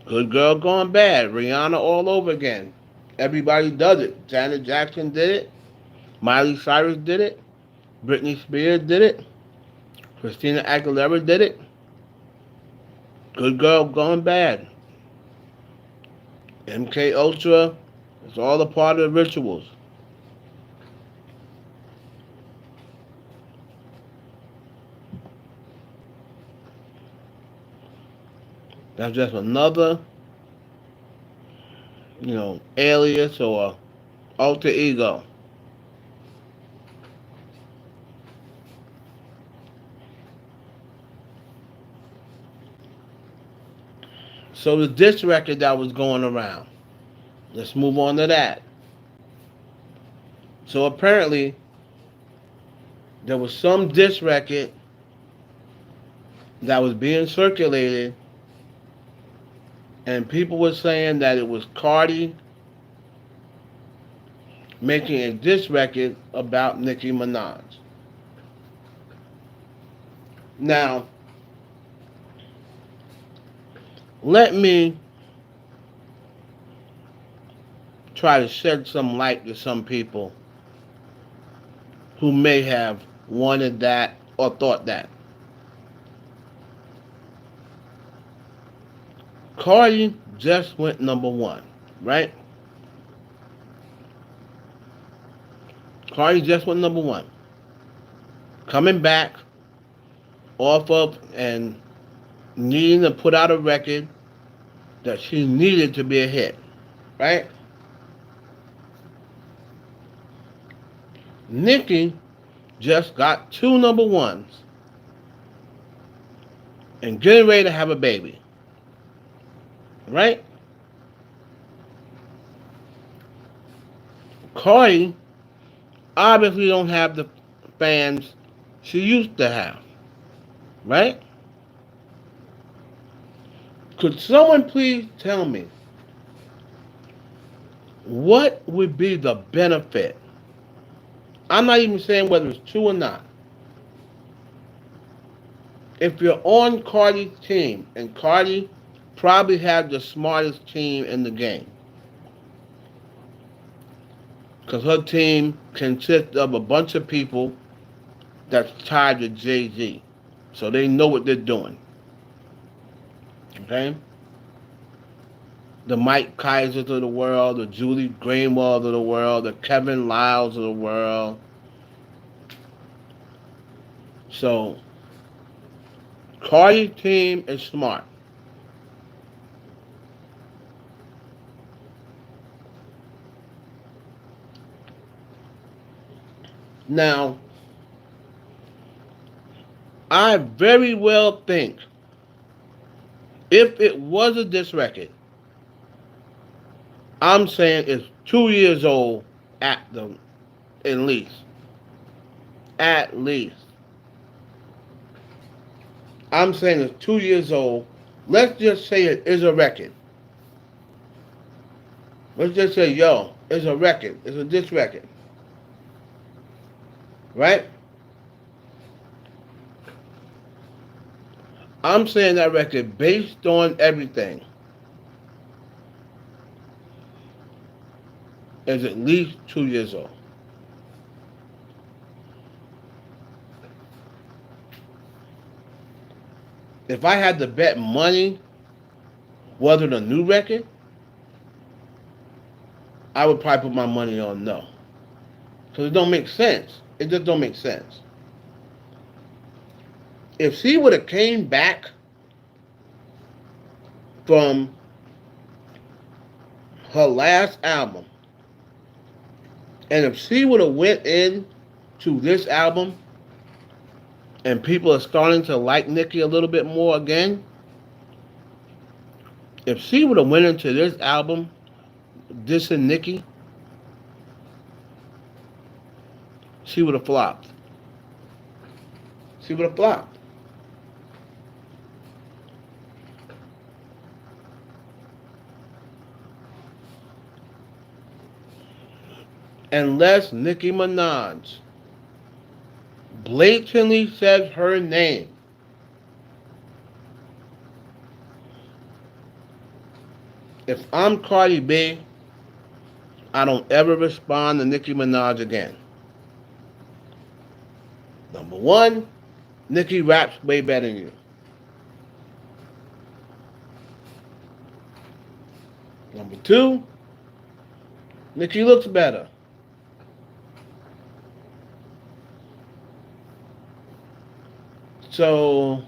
Good girl gone bad. Rihanna all over again. Everybody does it. Janet Jackson did it. Miley Cyrus did it. Britney Spears did it. Christina Aguilera did it. Good girl gone bad. MK Ultra. It's all a part of the rituals. That's just another, alias or alter ego. So the diss record that was going around. Let's move on to that. So apparently there was some diss record that was being circulated, and people were saying that it was Cardi making a diss record about Nicki Minaj. Now, let me try to shed some light to some people who may have wanted that or thought that. Cardi just went number one, right? Cardi just went number one. Coming back off of and needing to put out a record that she needed to be a hit, right? Nicki just got two number ones and getting ready to have a baby, right? Cardi obviously don't have the fans she used to have, right? Could someone please tell me what would be the benefit? I'm not even saying whether it's true or not. If you're on Cardi's team, and Cardi probably has the smartest team in the game, because her team consists of a bunch of people that's tied to Jay-Z. So they know what they're doing. Okay? The Mike Kaisers of the world, the Julie Greenwald of the world, the Kevin Lyles of the world. So Cardi's team is smart. Now, I very well think if it was a diss record, I'm saying it's 2 years old at least. At least. I'm saying it's 2 years old. Let's just say it is a record. Let's just say, yo, is a record. It's a diss record, right? I'm saying that record based on everything is at least 2 years old. If I had to bet money whether the new record, I would probably put my money on no. Because it don't make sense. It just don't make sense. If she would have came back from her last album, and if she would have went in to this album, and people are starting to like Nicki a little bit more again, if she would have went into this album dissing Nicki, she would have flopped. She would have flopped. Unless Nicki Minaj blatantly says her name. If I'm Cardi B, I don't ever respond to Nicki Minaj again. Number one, Nicki raps way better than you. Number two, Nicki looks better. So,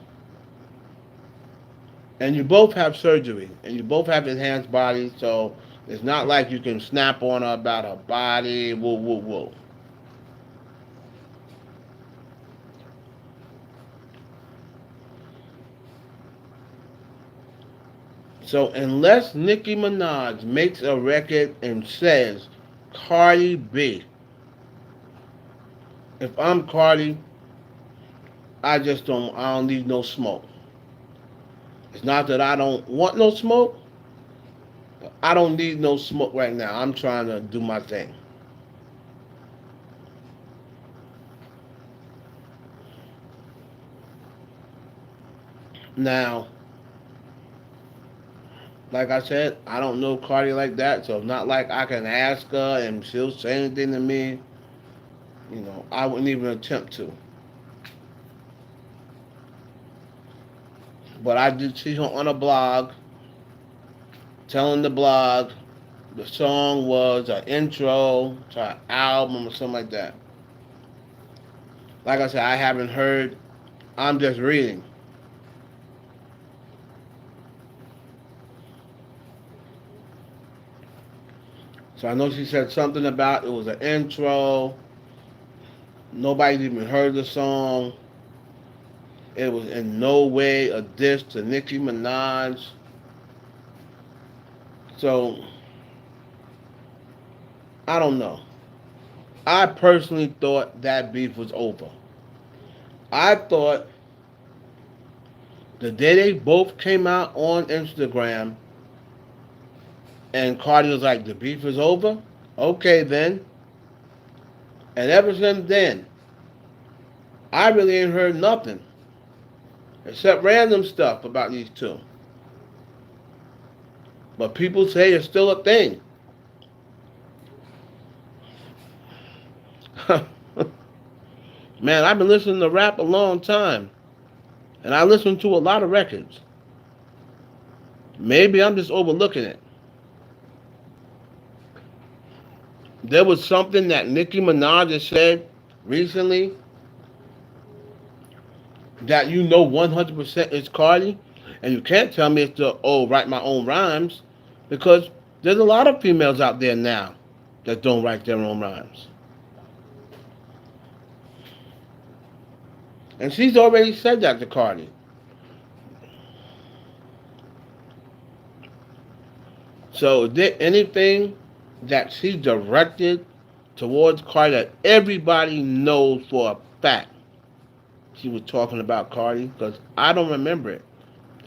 and you both have surgery, and you both have enhanced bodies, so it's not like you can snap on her about her body, woo, woo, woo. So unless Nicki Minaj makes a record and says, Cardi B, if I'm Cardi, I don't need no smoke. It's not that I don't want no smoke, but I don't need no smoke right now. I'm trying to do my thing. Now, like I said, I don't know Cardi like that, so it's not like I can ask her and she'll say anything to me. I wouldn't even attempt to. But I did see her on a blog telling the blog the song was an intro to an album or something like that. Like I said, I haven't heard. I'm just reading. So I know she said something about it was an intro. Nobody's even heard the song. It was in no way a diss to Nicki Minaj. So I don't know. I personally thought that beef was over. I thought the day they both came out on Instagram and Cardi was like, the beef is over? Okay then. And ever since then, I really ain't heard nothing except random stuff about these two. But people say it's still a thing. Man, I've been listening to rap a long time. And I listen to a lot of records. Maybe I'm just overlooking it. There was something that Nicki Minaj has said recently that 100% is Cardi, and you can't tell me it's the write my own rhymes, because there's a lot of females out there now that don't write their own rhymes. And she's already said that to Cardi. So is there anything that she directed towards Cardi that everybody knows for a fact she was talking about Cardi? Because I don't remember it.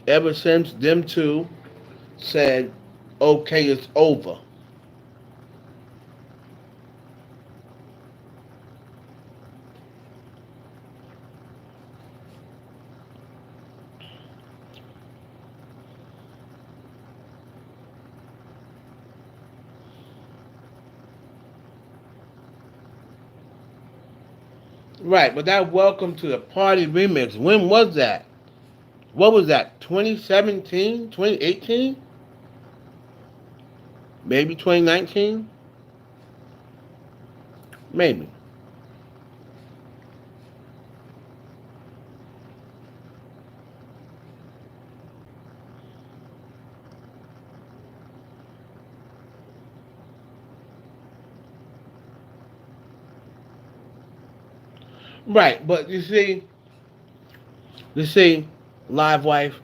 Ever since them two said, okay, it's over. Right, but that Welcome to the Party remix, when was that? What was that? 2017? 2018? Maybe 2019? Maybe. Right, but you see, Live Wife,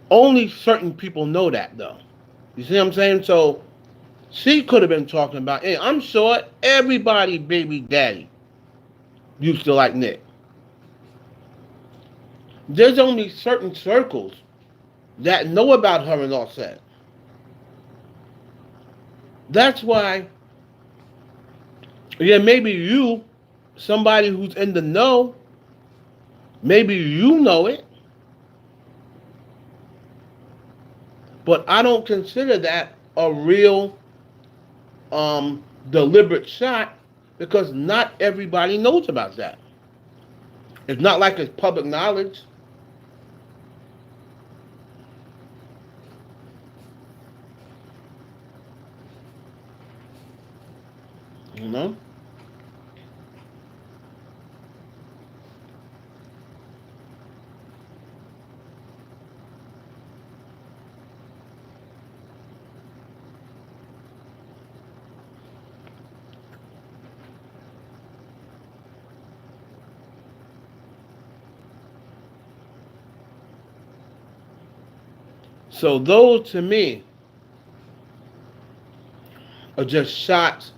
only certain people know that though. You see what I'm saying? So she could have been talking about, and I'm sure everybody baby daddy used to like Nick. There's only certain circles that know about her and Offset. That's why, yeah, maybe you, somebody who's in the know, maybe you know it, but I don't consider that a real deliberate shot because not everybody knows about that. It's not like it's public knowledge, you know. So those to me are just shots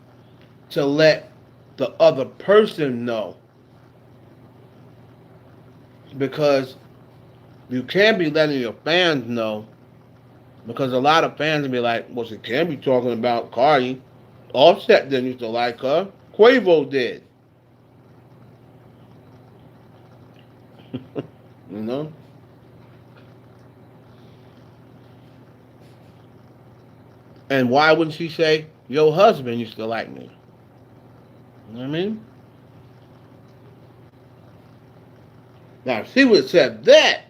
to let the other person know because you can't be letting your fans know because a lot of fans will be like, well, she can't be talking about Cardi. Offset didn't used to like her. Quavo did, you know. And why wouldn't she say your husband used to like me? You know what I mean? Now, if she would have said that,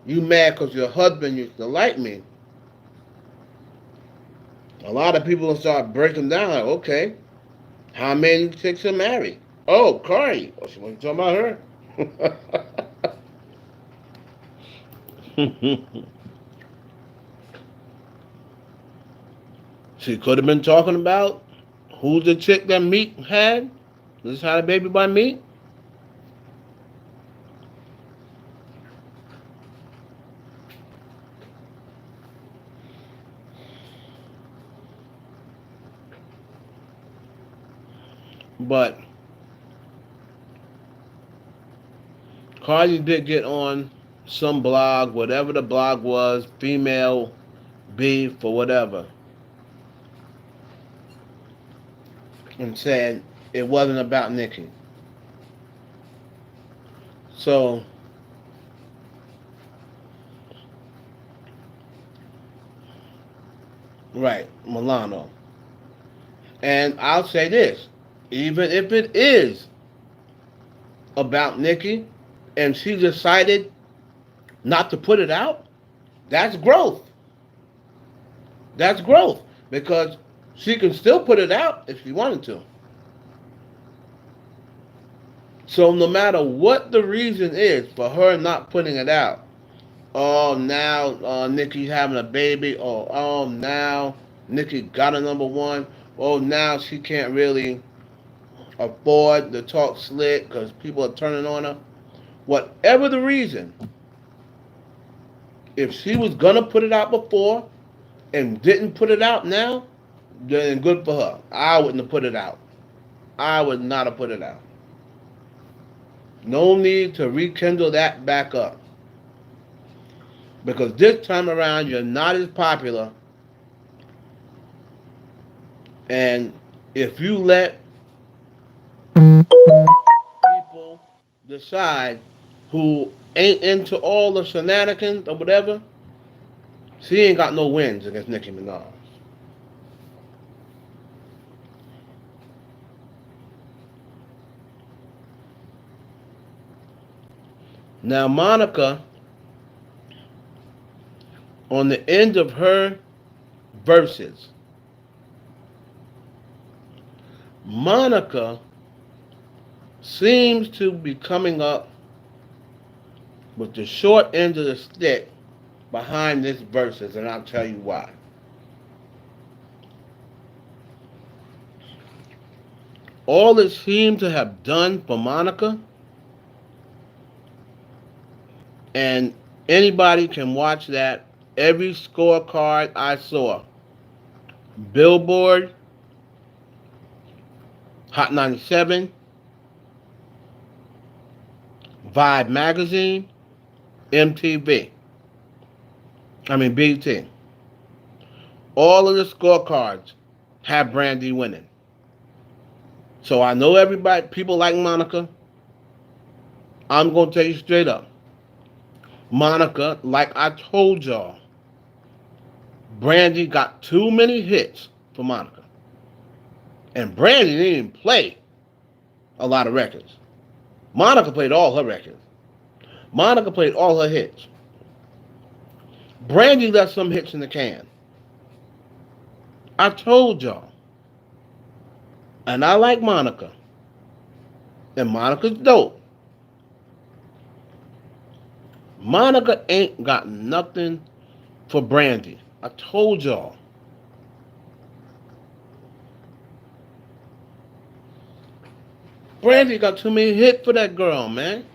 you mad because your husband used to like me, a lot of people will start breaking down like, okay, how many chicks are married? Oh, Cardi. Oh, she wasn't talking about her. She could have been talking about who's the chick that Meek had. This had a baby by Meek. But Cardi did get on some blog, whatever the blog was, female beef or whatever, and said it wasn't about Nicki. So, right, Milano. And I'll say this, even if it is about Nicki and she decided not to put it out, that's growth. That's growth because she can still put it out if she wanted to. So no matter what the reason is for her not putting it out, oh now Nicki's having a baby, or oh now Nicki got a number one, oh now she can't really afford to talk slick because people are turning on her. Whatever the reason, if she was gonna put it out before and didn't put it out now, then good for her. I wouldn't have put it out. I would not have put it out. No need to rekindle that back up. Because this time around, you're not as popular. And if you let people decide who ain't into all the shenanigans or whatever, she ain't got no wins against Nicki Minaj. Now, Monica, on the end of her verses, Monica seems to be coming up with the short end of the stick behind this verses, and I'll tell you why. All it seemed to have done for Monica, and anybody can watch that, every scorecard I saw, Billboard, Hot 97, Vibe Magazine, MTV, BT. All of the scorecards have Brandy winning. So I know everybody, people like Monica. I'm going to tell you straight up. Monica, like I told y'all, Brandy got too many hits for Monica. And Brandy didn't even play a lot of records. Monica played all her records. Monica played all her hits. Brandy left some hits in the can. I told y'all. And I like Monica. And Monica's dope. Monica ain't got nothing for Brandy. I told y'all. Brandy got too many hits for that girl, man.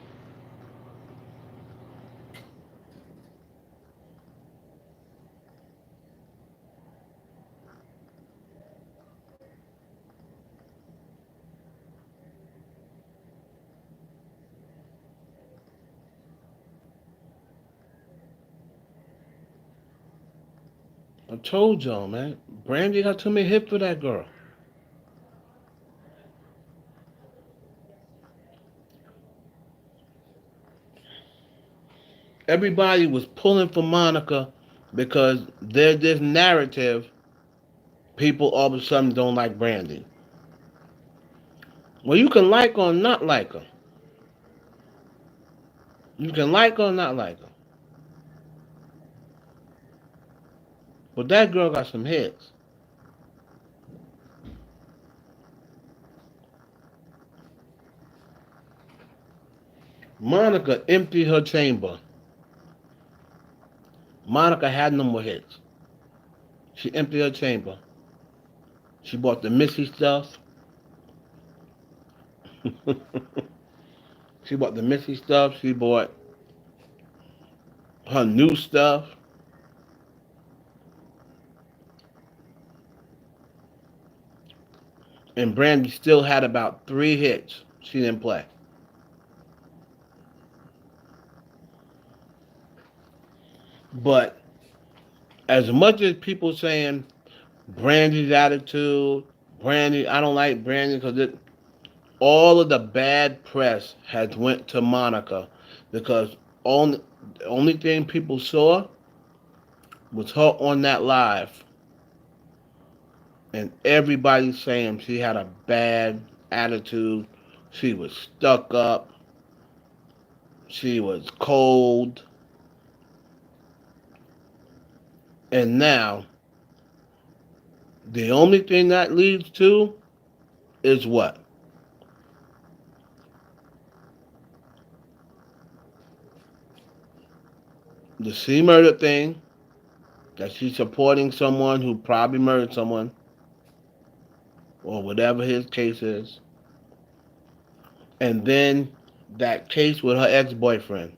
I told y'all, man. Brandy got too many hits for that girl. Everybody was pulling for Monica because there's this narrative people all of a sudden don't like Brandy. Well, you can like or not like her. You can like or not like her. But that girl got some hits. Monica emptied her chamber. Monica had no more hits. She emptied her chamber. She bought the Missy stuff. She bought the Missy stuff. She bought her new stuff. And Brandy still had about 3 hits she didn't play. But as much as people saying Brandy's attitude, Brandy, I don't like Brandy because all of the bad press has went to Monica because the only thing people saw was her on that live, and everybody saying she had a bad attitude, she was stuck up, she was cold, and now the only thing that leads to is what? The C murder thing, that she's supporting someone who probably murdered someone, or whatever his case is. And then that case with her ex-boyfriend.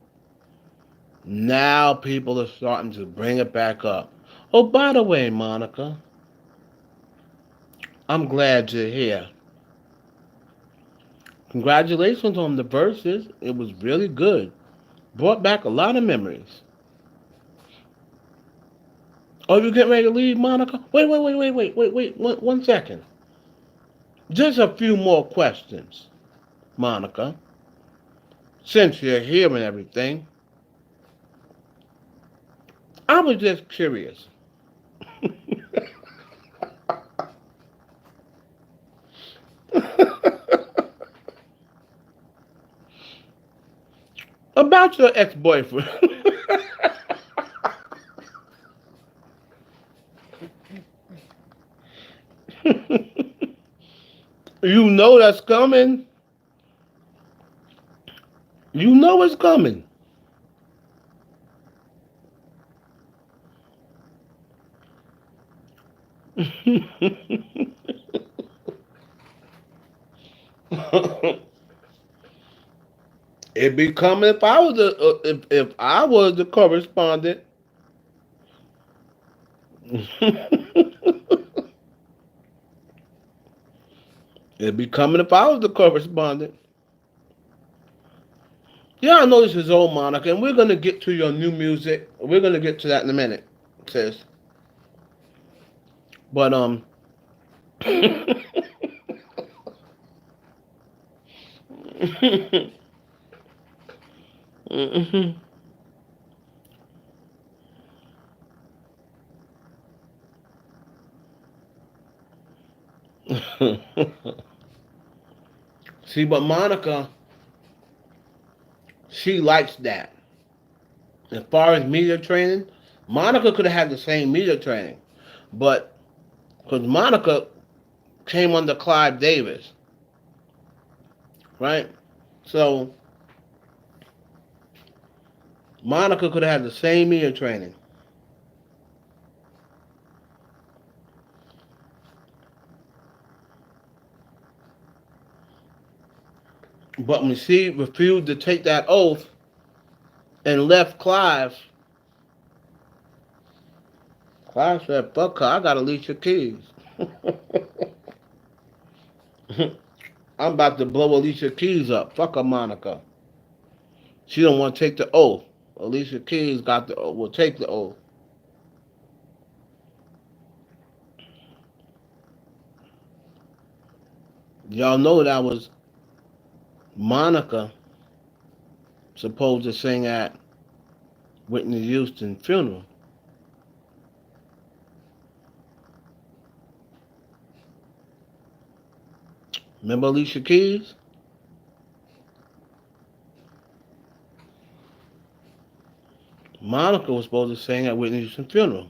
Now people are starting to bring it back up. Oh, by the way, Monica, I'm glad you're here. Congratulations on the verses. It was really good. Brought back a lot of memories. Oh, you getting ready to leave, Monica? Wait. One second. Just a few more questions, Monica. Since you're here and everything, I was just curious. About your ex-boyfriend. You know that's coming. You know it's coming. It be coming if I was if I was the correspondent. It'd be coming if I was the correspondent. Yeah, I know this is old Monica, and we're gonna get to your new music. We're gonna get to that in a minute, sis. But see, but Monica, she likes that. As far as media training, Monica could have had the same media training, but because Monica came under Clive Davis, right? So Monica could have had the same media training, but when she refused to take that oath and left Clive, Clive said, "Fuck her, I got Alicia Keys. I'm about to blow Alicia Keys up. Fuck her, Monica. She don't want to take the oath. Alicia Keys got the will take the oath." Y'all know that was Monica supposed to sing at Whitney Houston's funeral. Remember Alicia Keys? Monica was supposed to sing at Whitney Houston's funeral.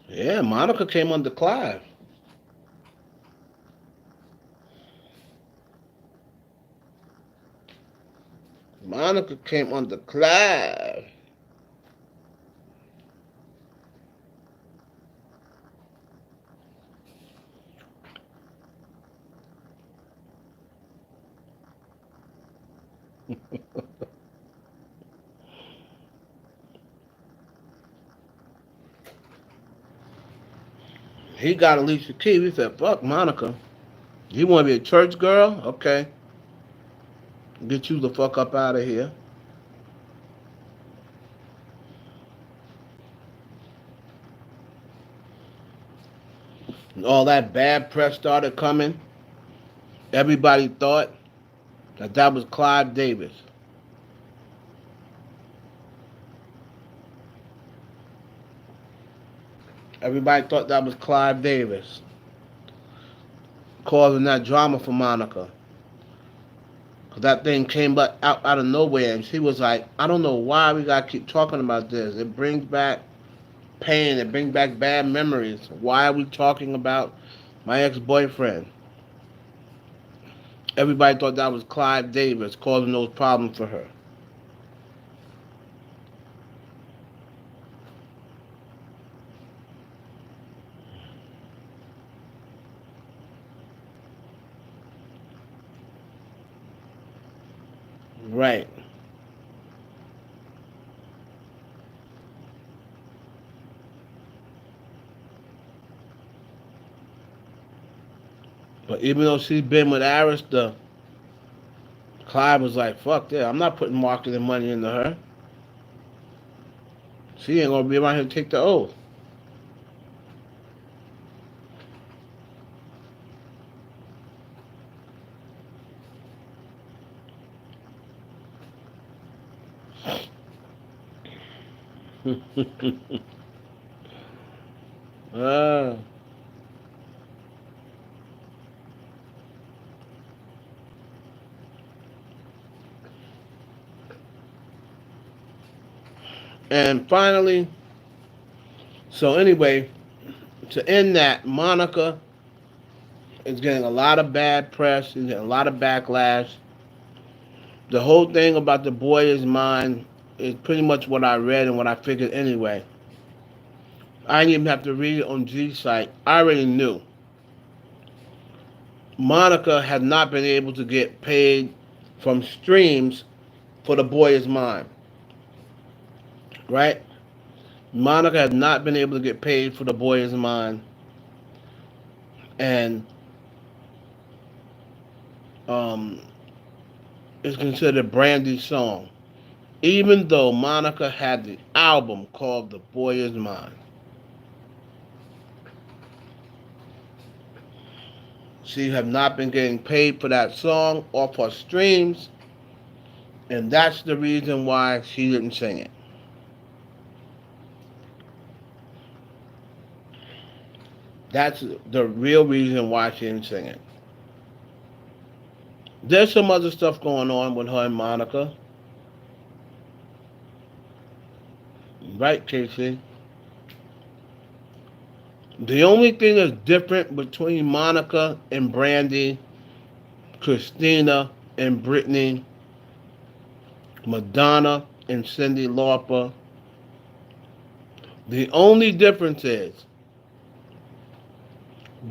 Yeah, Monica came under Clive. Monica came under Clive. He got Alicia Keys. He said, "Fuck Monica. You want to be a church girl? Okay, get you the fuck up out of here." And all that bad press started coming. Everybody thought that was Clive Davis. Everybody thought that was Clive Davis causing that drama for Monica. Cause that thing came out of nowhere, and she was like, "I don't know why we gotta keep talking about this. It brings back pain. It brings back bad memories. Why are we talking about my ex-boyfriend?" Everybody thought that was Clive Davis causing those problems for her. Right. But even though she's been with Arista, Clive was like, "Fuck that. I'm not putting marketing money into her. She ain't gonna be around here to take the oath." Uh, and finally, so anyway, to end that, Monica is getting a lot of bad press. She's getting a lot of backlash. The whole thing about the boy is mine is pretty much what I read and what I figured anyway. I didn't even have to read it on G site. I already knew. Monica had not been able to get paid from streams for the boy is mine. Right? Monica had not been able to get paid for the boy is mine. And um, it's considered Brandy's song. Even though Monica had the album called The Boy Is Mine. She have not been getting paid for that song off her streams, and that's the reason why she didn't sing it. That's the real reason why she didn't sing it. There's some other stuff going on with her and Monica, right, Casey? The only thing that's different between Monica and Brandy, Christina and Britney, Madonna and Cyndi Lauper, the only difference is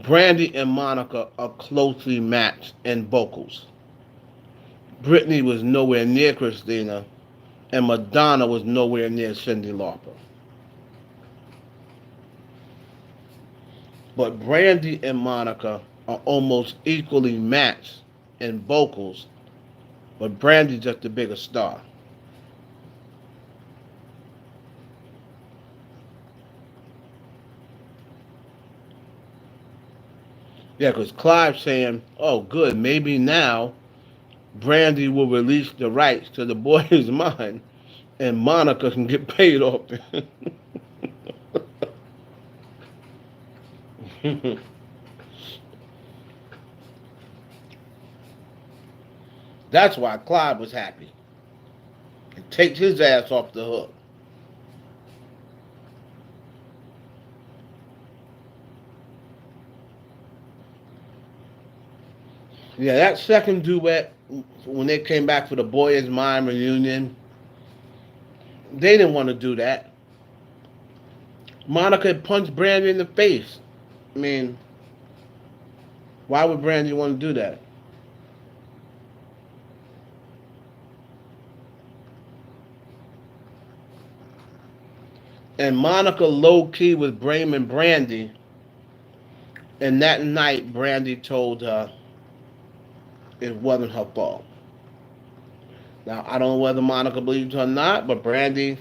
Brandy and Monica are closely matched in vocals. Britney was nowhere near Christina, and Madonna was nowhere near Cyndi Lauper. But Brandy and Monica are almost equally matched in vocals, but Brandy's just the bigger star. Yeah, because Clive's saying, oh, good, maybe now Brandy will release the rights to The Boy Is Mine and Monica can get paid off it. That's why Clive was happy. It takes his ass off the hook. Yeah, that second duet, when they came back for the Boy Is Mine reunion, they didn't want to do that. Monica punched Brandy in the face. I mean, why would Brandy want to do that? And Monica low key was blaming Brandy. And that night, Brandy told her it wasn't her fault. Now, I don't know whether Monica believes her or not, but Brandy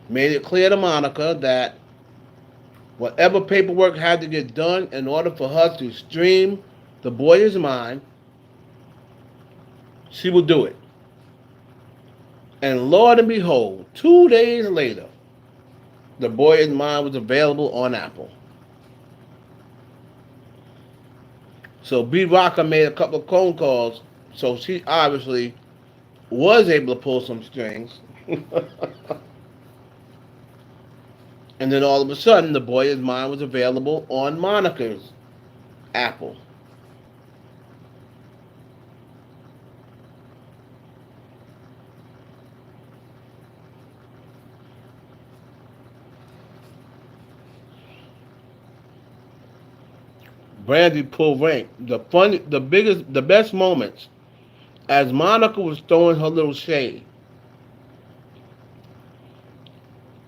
made it clear to Monica that whatever paperwork had to get done in order for her to stream The Boy Is Mine, she would do it. And Lord and behold, 2 days later, The Boy Is Mine was available on Apple. So B Rocker made a couple of phone calls, so she obviously was able to pull some strings. And then all of a sudden, The Boy Is Mine was available on Monica's Apple. Brandy pulled rank. The best moments, as Monica was throwing her little shade,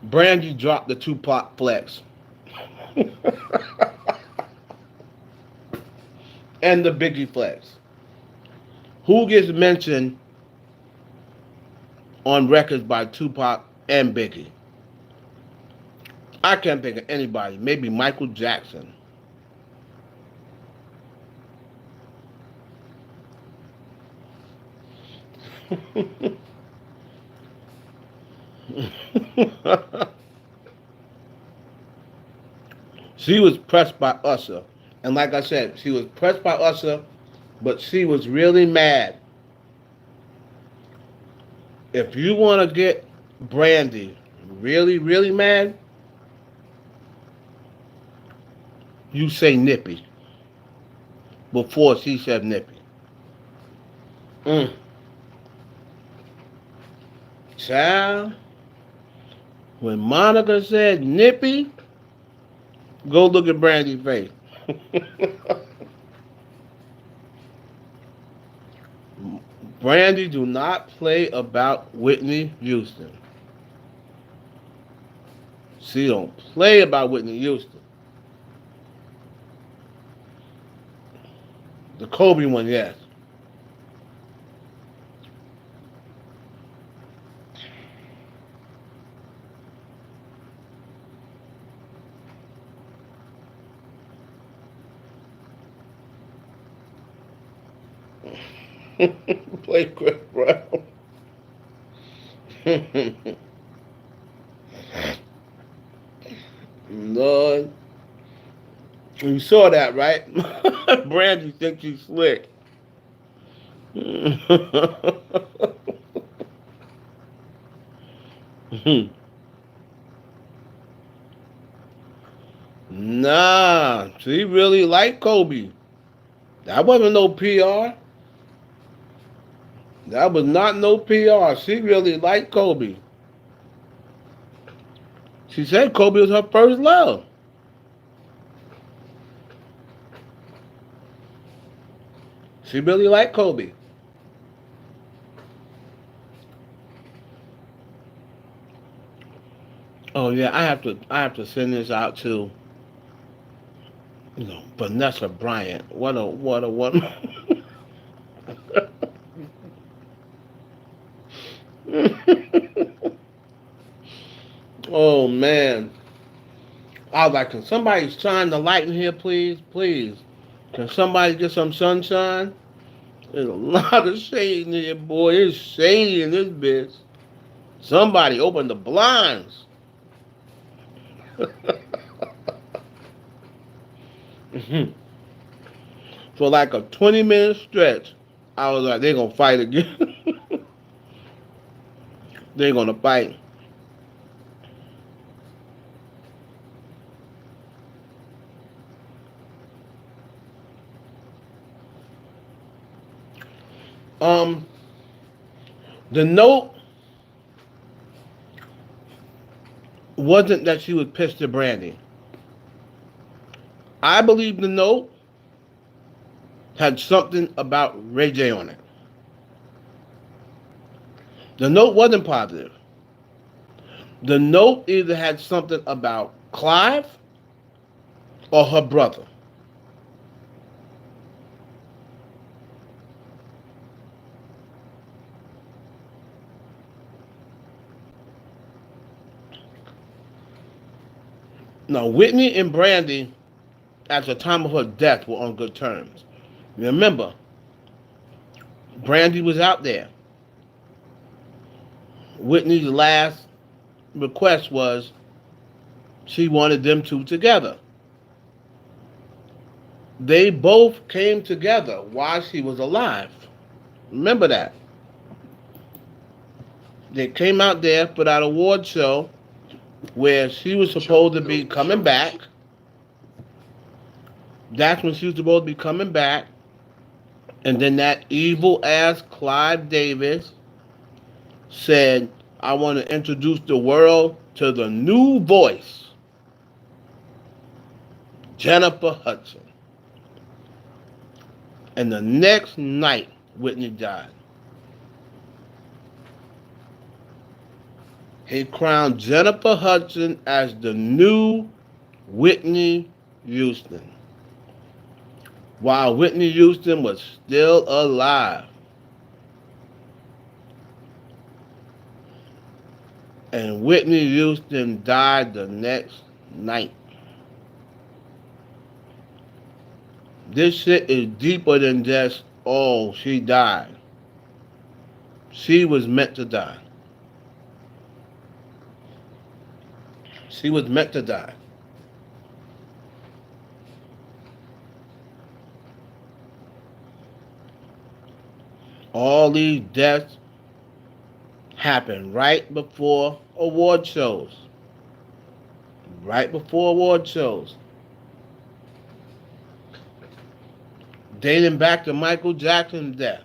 Brandy dropped the Tupac flex and the Biggie flex. Who gets mentioned on records by Tupac and Biggie? I can't think of anybody. Maybe Michael Jackson. She was pressed by Usher. And like I said, she was pressed by Usher, but she was really mad. If you want to get Brandy really, really mad, you say Nippy before she said Nippy. Mm. Child, when Monica said Nippy, go look at Brandy's face. Brandy do not play about Whitney Houston. She don't play about Whitney Houston. The Kobe one, yes. Play Chris Brown. Lord, you saw that, right? Brandy thinks she's slick. Nah, she really liked Kobe. That wasn't no PR. That was not no PR. She really liked Kobe. She said Kobe was her first love. She really liked Kobe. Oh yeah, I have to send this out to Vanessa Bryant. What a woman. Oh man. I was like, can somebody shine the light in here, please? Please. Can somebody get some sunshine? There's a lot of shade in here, boy. It's shady in this bitch. Somebody open the blinds. For like a 20-minute stretch, I was like, they're going to fight again. They're going to fight. Um, the note wasn't that she was pissed at Brandy. I believe the note had something about Ray J on it. The note wasn't positive. The note either had something about Clive or her brother. Now, Whitney and Brandy, at the time of her death, were on good terms. Remember, Brandy was out there. Whitney's last request was she wanted them two together. They both came together while she was alive. Remember that. They came out there for that award show where she was supposed to be coming back. That's when she was supposed to be coming back. And then that evil ass Clive Davis said, I want to introduce the world to the new voice, Jennifer Hudson. And the next night, Whitney died. He crowned Jennifer Hudson as the new Whitney Houston, while Whitney Houston was still alive. And Whitney Houston died the next night. This shit is deeper than just, oh, she died. She was meant to die. She was meant to die. All these deaths happen right before award shows. Right before award shows. Dating back to Michael Jackson's death.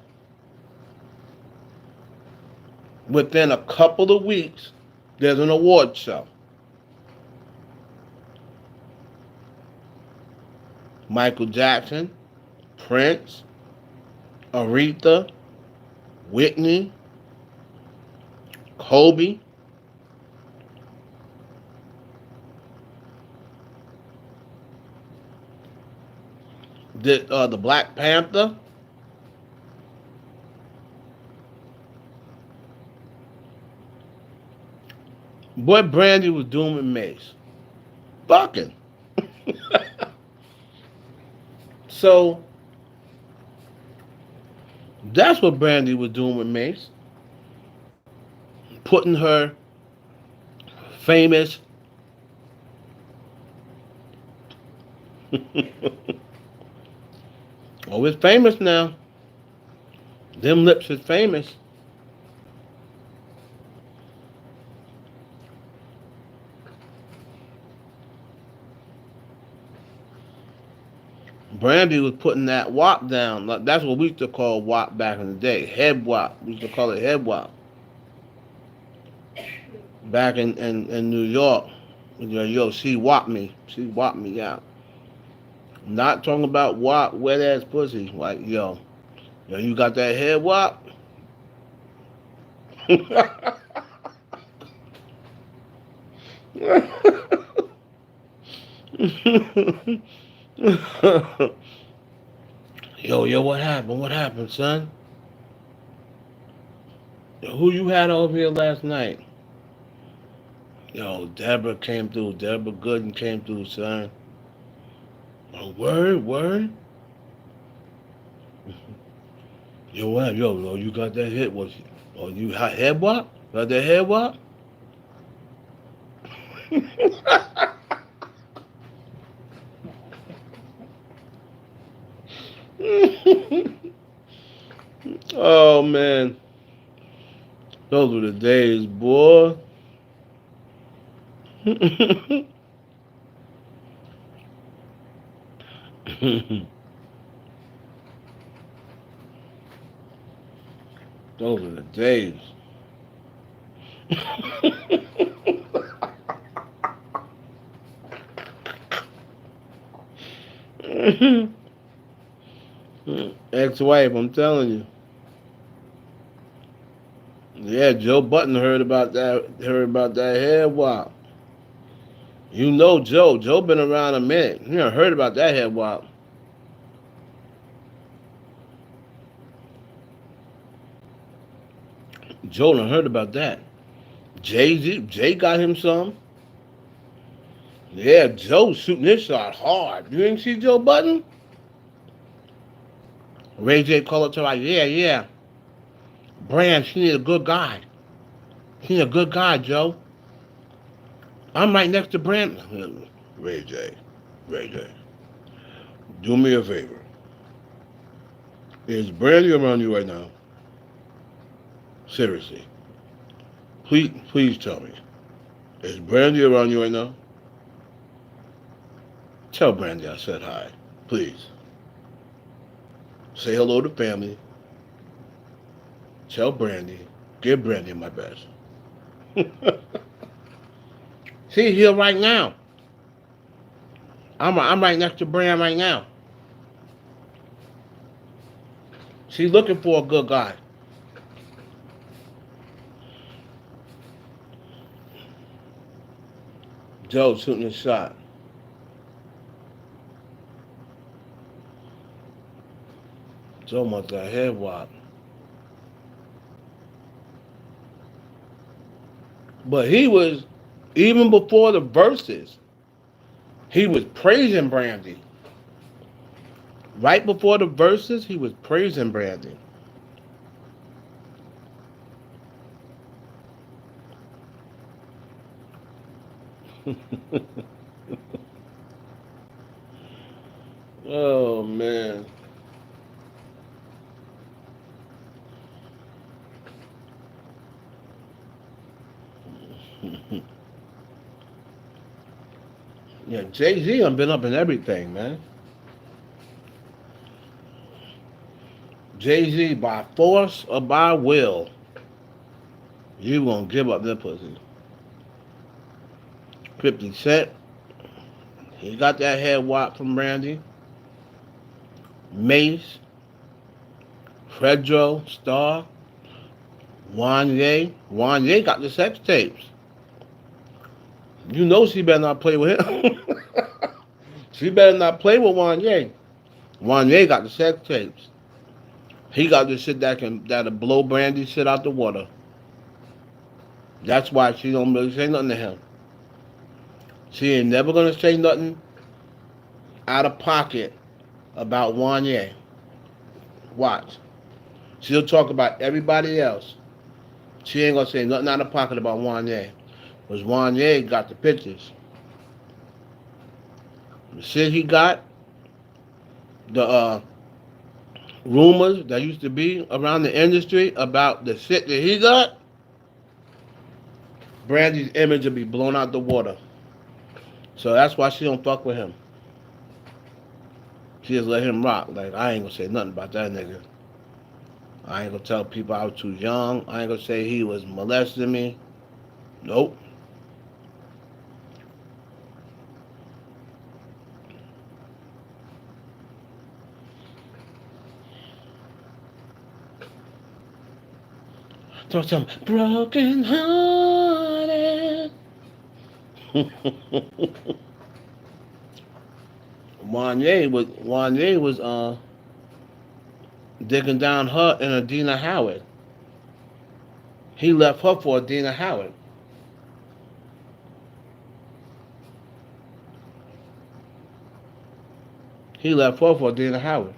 Within a couple of weeks, there's an award show. Michael Jackson, Prince, Aretha, Whitney, Kobe. The Black Panther. What Brandy was doing with Mace? Fucking. So that's what Brandy was doing with Mace. Putting her famous oh, it's famous now. Them lips is famous. Brandy was putting that wop down. Like, that's what we used to call wop back in the day. Head wop. We used to call it head wop. Back in New York. Yo, she whopped me. She whopped me out. Not talking about wop, wet ass pussy. Like, yo, you got that head wop? Yo, what happened? What happened, son? Yo, who you had over here last night? Yo, Deborah came through. Deborah Gooden came through, son. Oh, word, word. Yo, what? Yo, you got that hit? Was oh, you head wop? Got that head wop? Oh man, those were the days, boy. Those were the days. Ex-wife, I'm telling you. Yeah, Joe Button heard about that. Heard about that head wop. You know Joe. Joe been around a minute. You done heard about that head wop. Joe done heard about that. Jay got him some. Yeah, Joe shooting his shot hard. You ain't see Joe Button? Ray J called up to her like, yeah. Brand, she need a good guy. She need a good guy, Joe. I'm right next to Brand. Ray J, Ray J, do me a favor. Is Brandy around you right now? Seriously. Please tell me. Is Brandy around you right now? Tell Brandy I said hi. Please. Say hello to family. Tell Brandy. Give Brandy my best. She's here right now. I'm right next to Brand right now. She's looking for a good guy. Joe shooting a shot. Joe must have head wop. But he was, even before the verses, he was praising Brandy. Right before the verses, he was praising Brandy. Oh man. Yeah, Jay-Z done been up in everything, man. Jay-Z, by force or by will, you gonna give up that pussy. 50 Cent, he got that head wop from Randy. Mace, Fredro, Star, Wanye. Wanye got the sex tapes. You know she better not play with him. She better not play with Wanye. Wanye got the sex tapes. He got the shit that'll blow Brandy shit out the water. That's why she don't really say nothing to him. She ain't never gonna say nothing out of pocket about Wanye. Watch. She'll talk about everybody else. She ain't gonna say nothing out of pocket about Wanye. Because Wanye got the pictures. The shit he got, the rumors that used to be around the industry about the shit that he got, Brandy's image will be blown out the water. So that's why she don't fuck with him. She just let him rock. Like, I ain't gonna say nothing about that nigga. I ain't gonna tell people I was too young. I ain't gonna say he was molesting me. Nope. Throw some broken hearted. Wanye was digging down her and Adina Howard. He left her for Adina Howard. He left her for Adina Howard.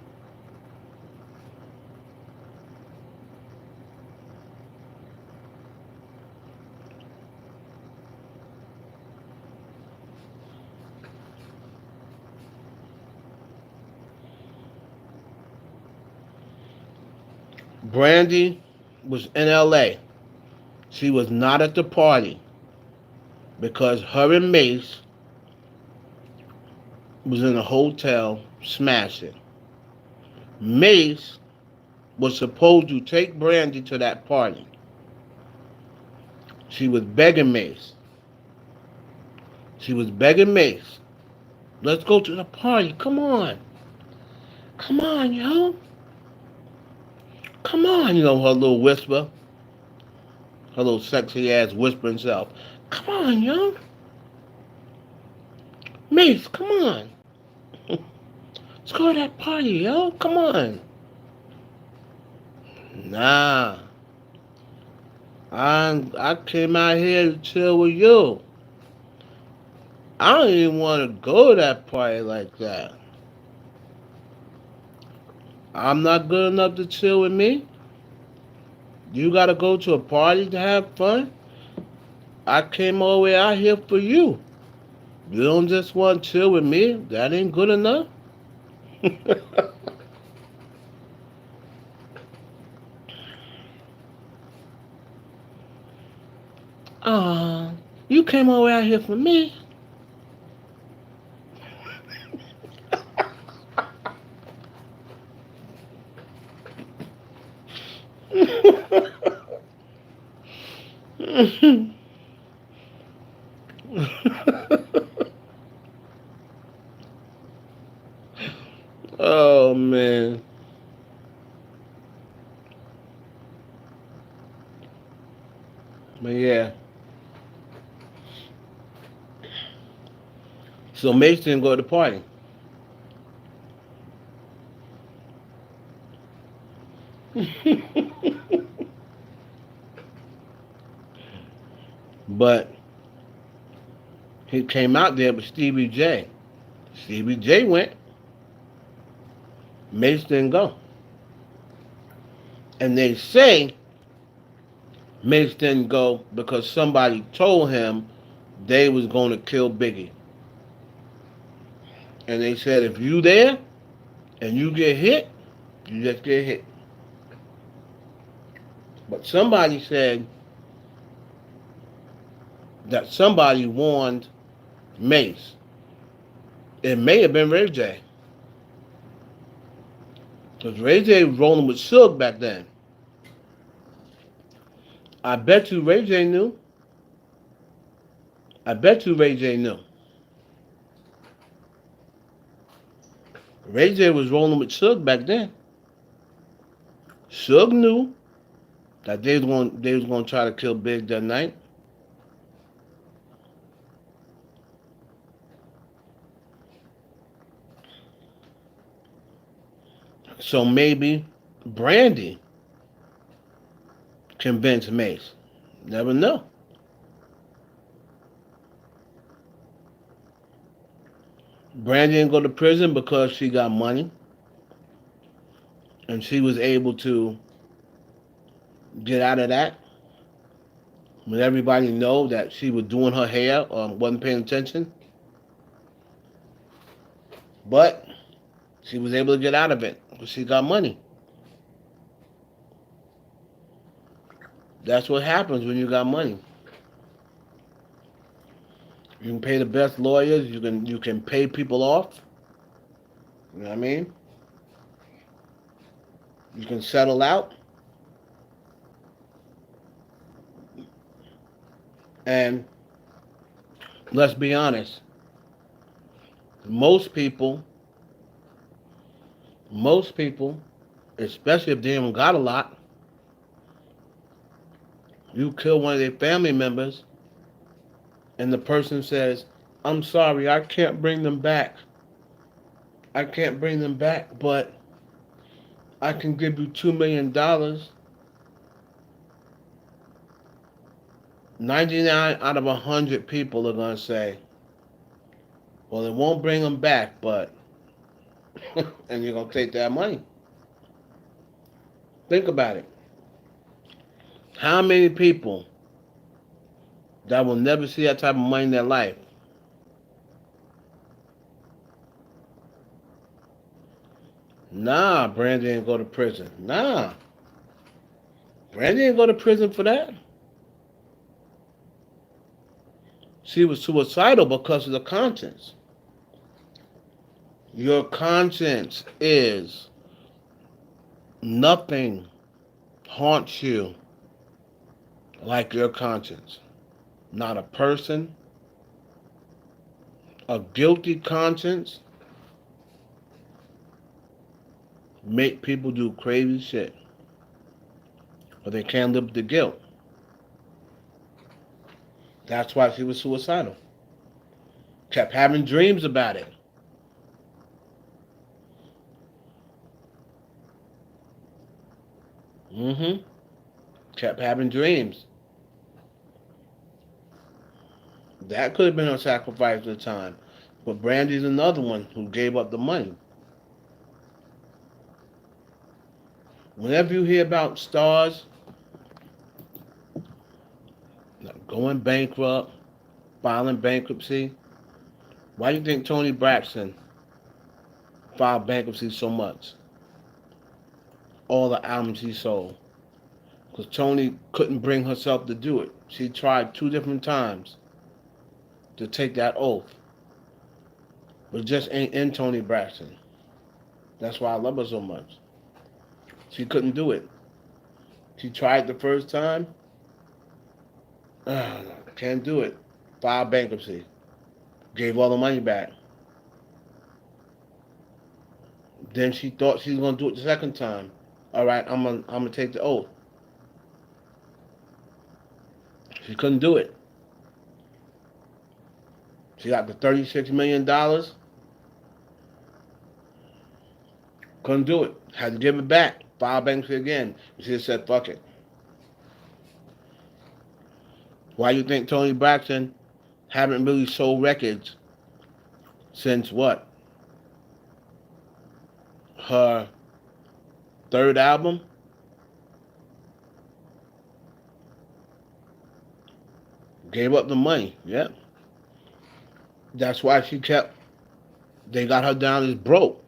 Brandy was in LA. She was not at the party because her and Mace was in a hotel smashing. Mace was supposed to take Brandy to that party. She was begging Mace. She was begging Mace. Let's go to the party. Come on. Come on, yo. Come on, her little whisper. Her little sexy ass whispering self. Come on, yo. Mace, come on. Let's go to that party, yo. Come on. Nah. I came out here to chill with you. I don't even want to go to that party like that. I'm not good enough to chill with me. You gotta go to a party to have fun. I came all the way out here for you. You don't just want to chill with me. That ain't good enough. Aw, you came all the way out here for me. Oh man. But yeah. So Mace didn't go to the party. But he came out there with Stevie J. Stevie J went. Mace didn't go. And they say Mace didn't go because somebody told him they was going to kill Biggie. And they said, if you there and you get hit, you just get hit. But somebody said that somebody warned Mace. It may have been Ray J. Because Ray J was rolling with Suge back then. I bet you Ray J knew. I bet you Ray J knew. Ray J was rolling with Suge back then. Suge knew that they was going to try to kill Big that night. So maybe Brandy convinced Mace. Never know. Brandy didn't go to prison because she got money and she was able to get out of that when everybody know that she was doing her hair or wasn't paying attention. But she was able to get out of it because she got money. That's what happens when you got money. You can pay the best lawyers. You can pay people off. You know what I mean? You can settle out. And let's be honest. Most people, especially if they haven't got a lot, you kill one of their family members, and the person says, "I'm sorry, I can't bring them back. I can't bring them back, but I can give you $2 million." 99 out of 100 people are gonna say, "Well, it won't bring them back, but," and you're gonna take that money. Think about it. How many people that will never see that type of money in their life? Nah, Brandy didn't go to prison. Nah, Brandy didn't go to prison for that. She was suicidal because of the conscience. Your conscience is nothing haunts you like your conscience. Not a person. A guilty conscience make people do crazy shit. But they can't live with the guilt. That's why she was suicidal. Kept having dreams about it. Mm-hmm. Kept having dreams. That could have been her sacrifice at the time. But Brandy's another one who gave up the money. Whenever you hear about stars going bankrupt, filing bankruptcy, why do you think Toni Braxton filed bankruptcy so much? All the albums he sold. Because Toni couldn't bring herself to do it. She tried 2 different times to take that oath. But it just ain't in Toni Braxton. That's why I love her so much. She couldn't do it. She tried the first time. Can't do it. Filed bankruptcy. Gave all the money back. Then she thought she was going to do it the second time. All right, I'm gonna take the oath. She couldn't do it. She got the $36 million. Couldn't do it. Had to give it back. Filed bankruptcy again. She just said, fuck it. Why you think Toni Braxton haven't really sold records since what? Her third album? Gave up the money. Yep. That's why they got her down as broke.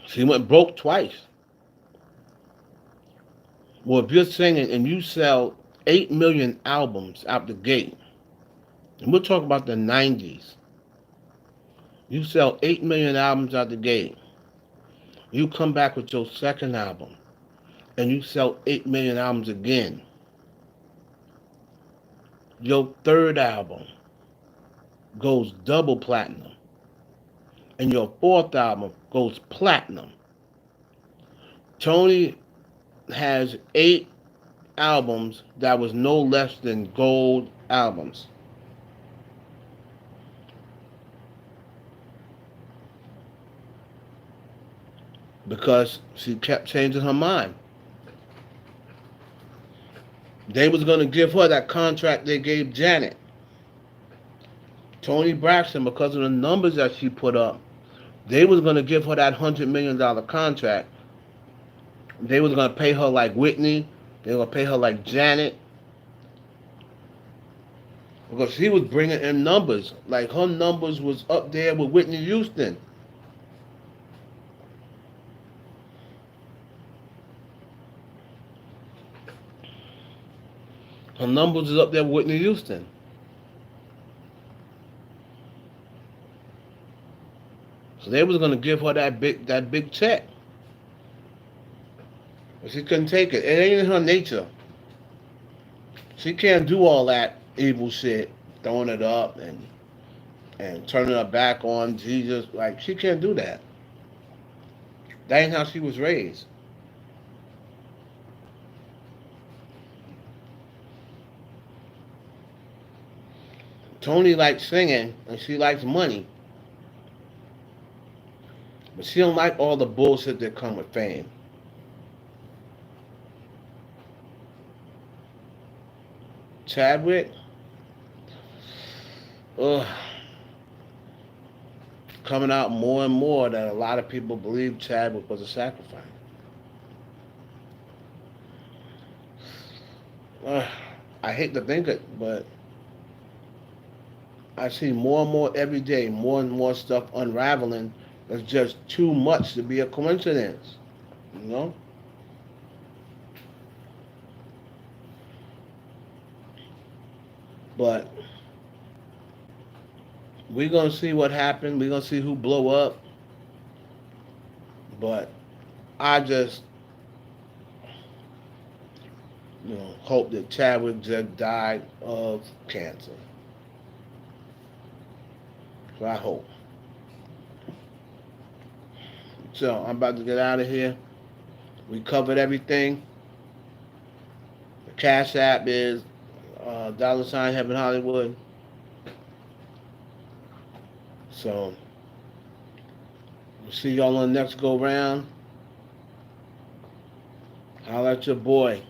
She went broke twice. Well, if you're singing and you sell 8 million albums out the gate, And we'll talk about the 90s. You sell 8 million albums out the gate. You come back with your second album and you sell 8 million albums again. Your third album goes double platinum. And your fourth album goes platinum. Tony has 8 albums that was no less than gold albums. Because she kept changing her mind. They was gonna give her that contract they gave Janet. Tony Braxton, because of the numbers that she put up, they was gonna give her that $100 million contract. They was gonna pay her like Whitney. They were gonna pay her like Janet. Because she was bringing in numbers. Like her numbers was up there with Whitney Houston. Her numbers is up there with Whitney Houston. So they was gonna give her that big check. But she couldn't take it. It ain't in her nature. She can't do all that evil shit, throwing it up and turning her back on Jesus. Like she can't do that. That ain't how she was raised. Tony likes singing and she likes money, but she don't like all the bullshit that come with fame. Chadwick, ugh, coming out more and more that a lot of people believe Chadwick was a sacrifice. Ugh, I hate to think it, but I see more and more every day, more and more stuff unraveling. That's just too much to be a coincidence, you know. But we're gonna see what happened. We're gonna see who blow up. But I just, hope that Chadwick just died of cancer. So I hope. So I'm about to get out of here. We covered everything. The Cash App is $ Heaven Hollywood. So we'll see y'all on the next go round. Holla at your boy.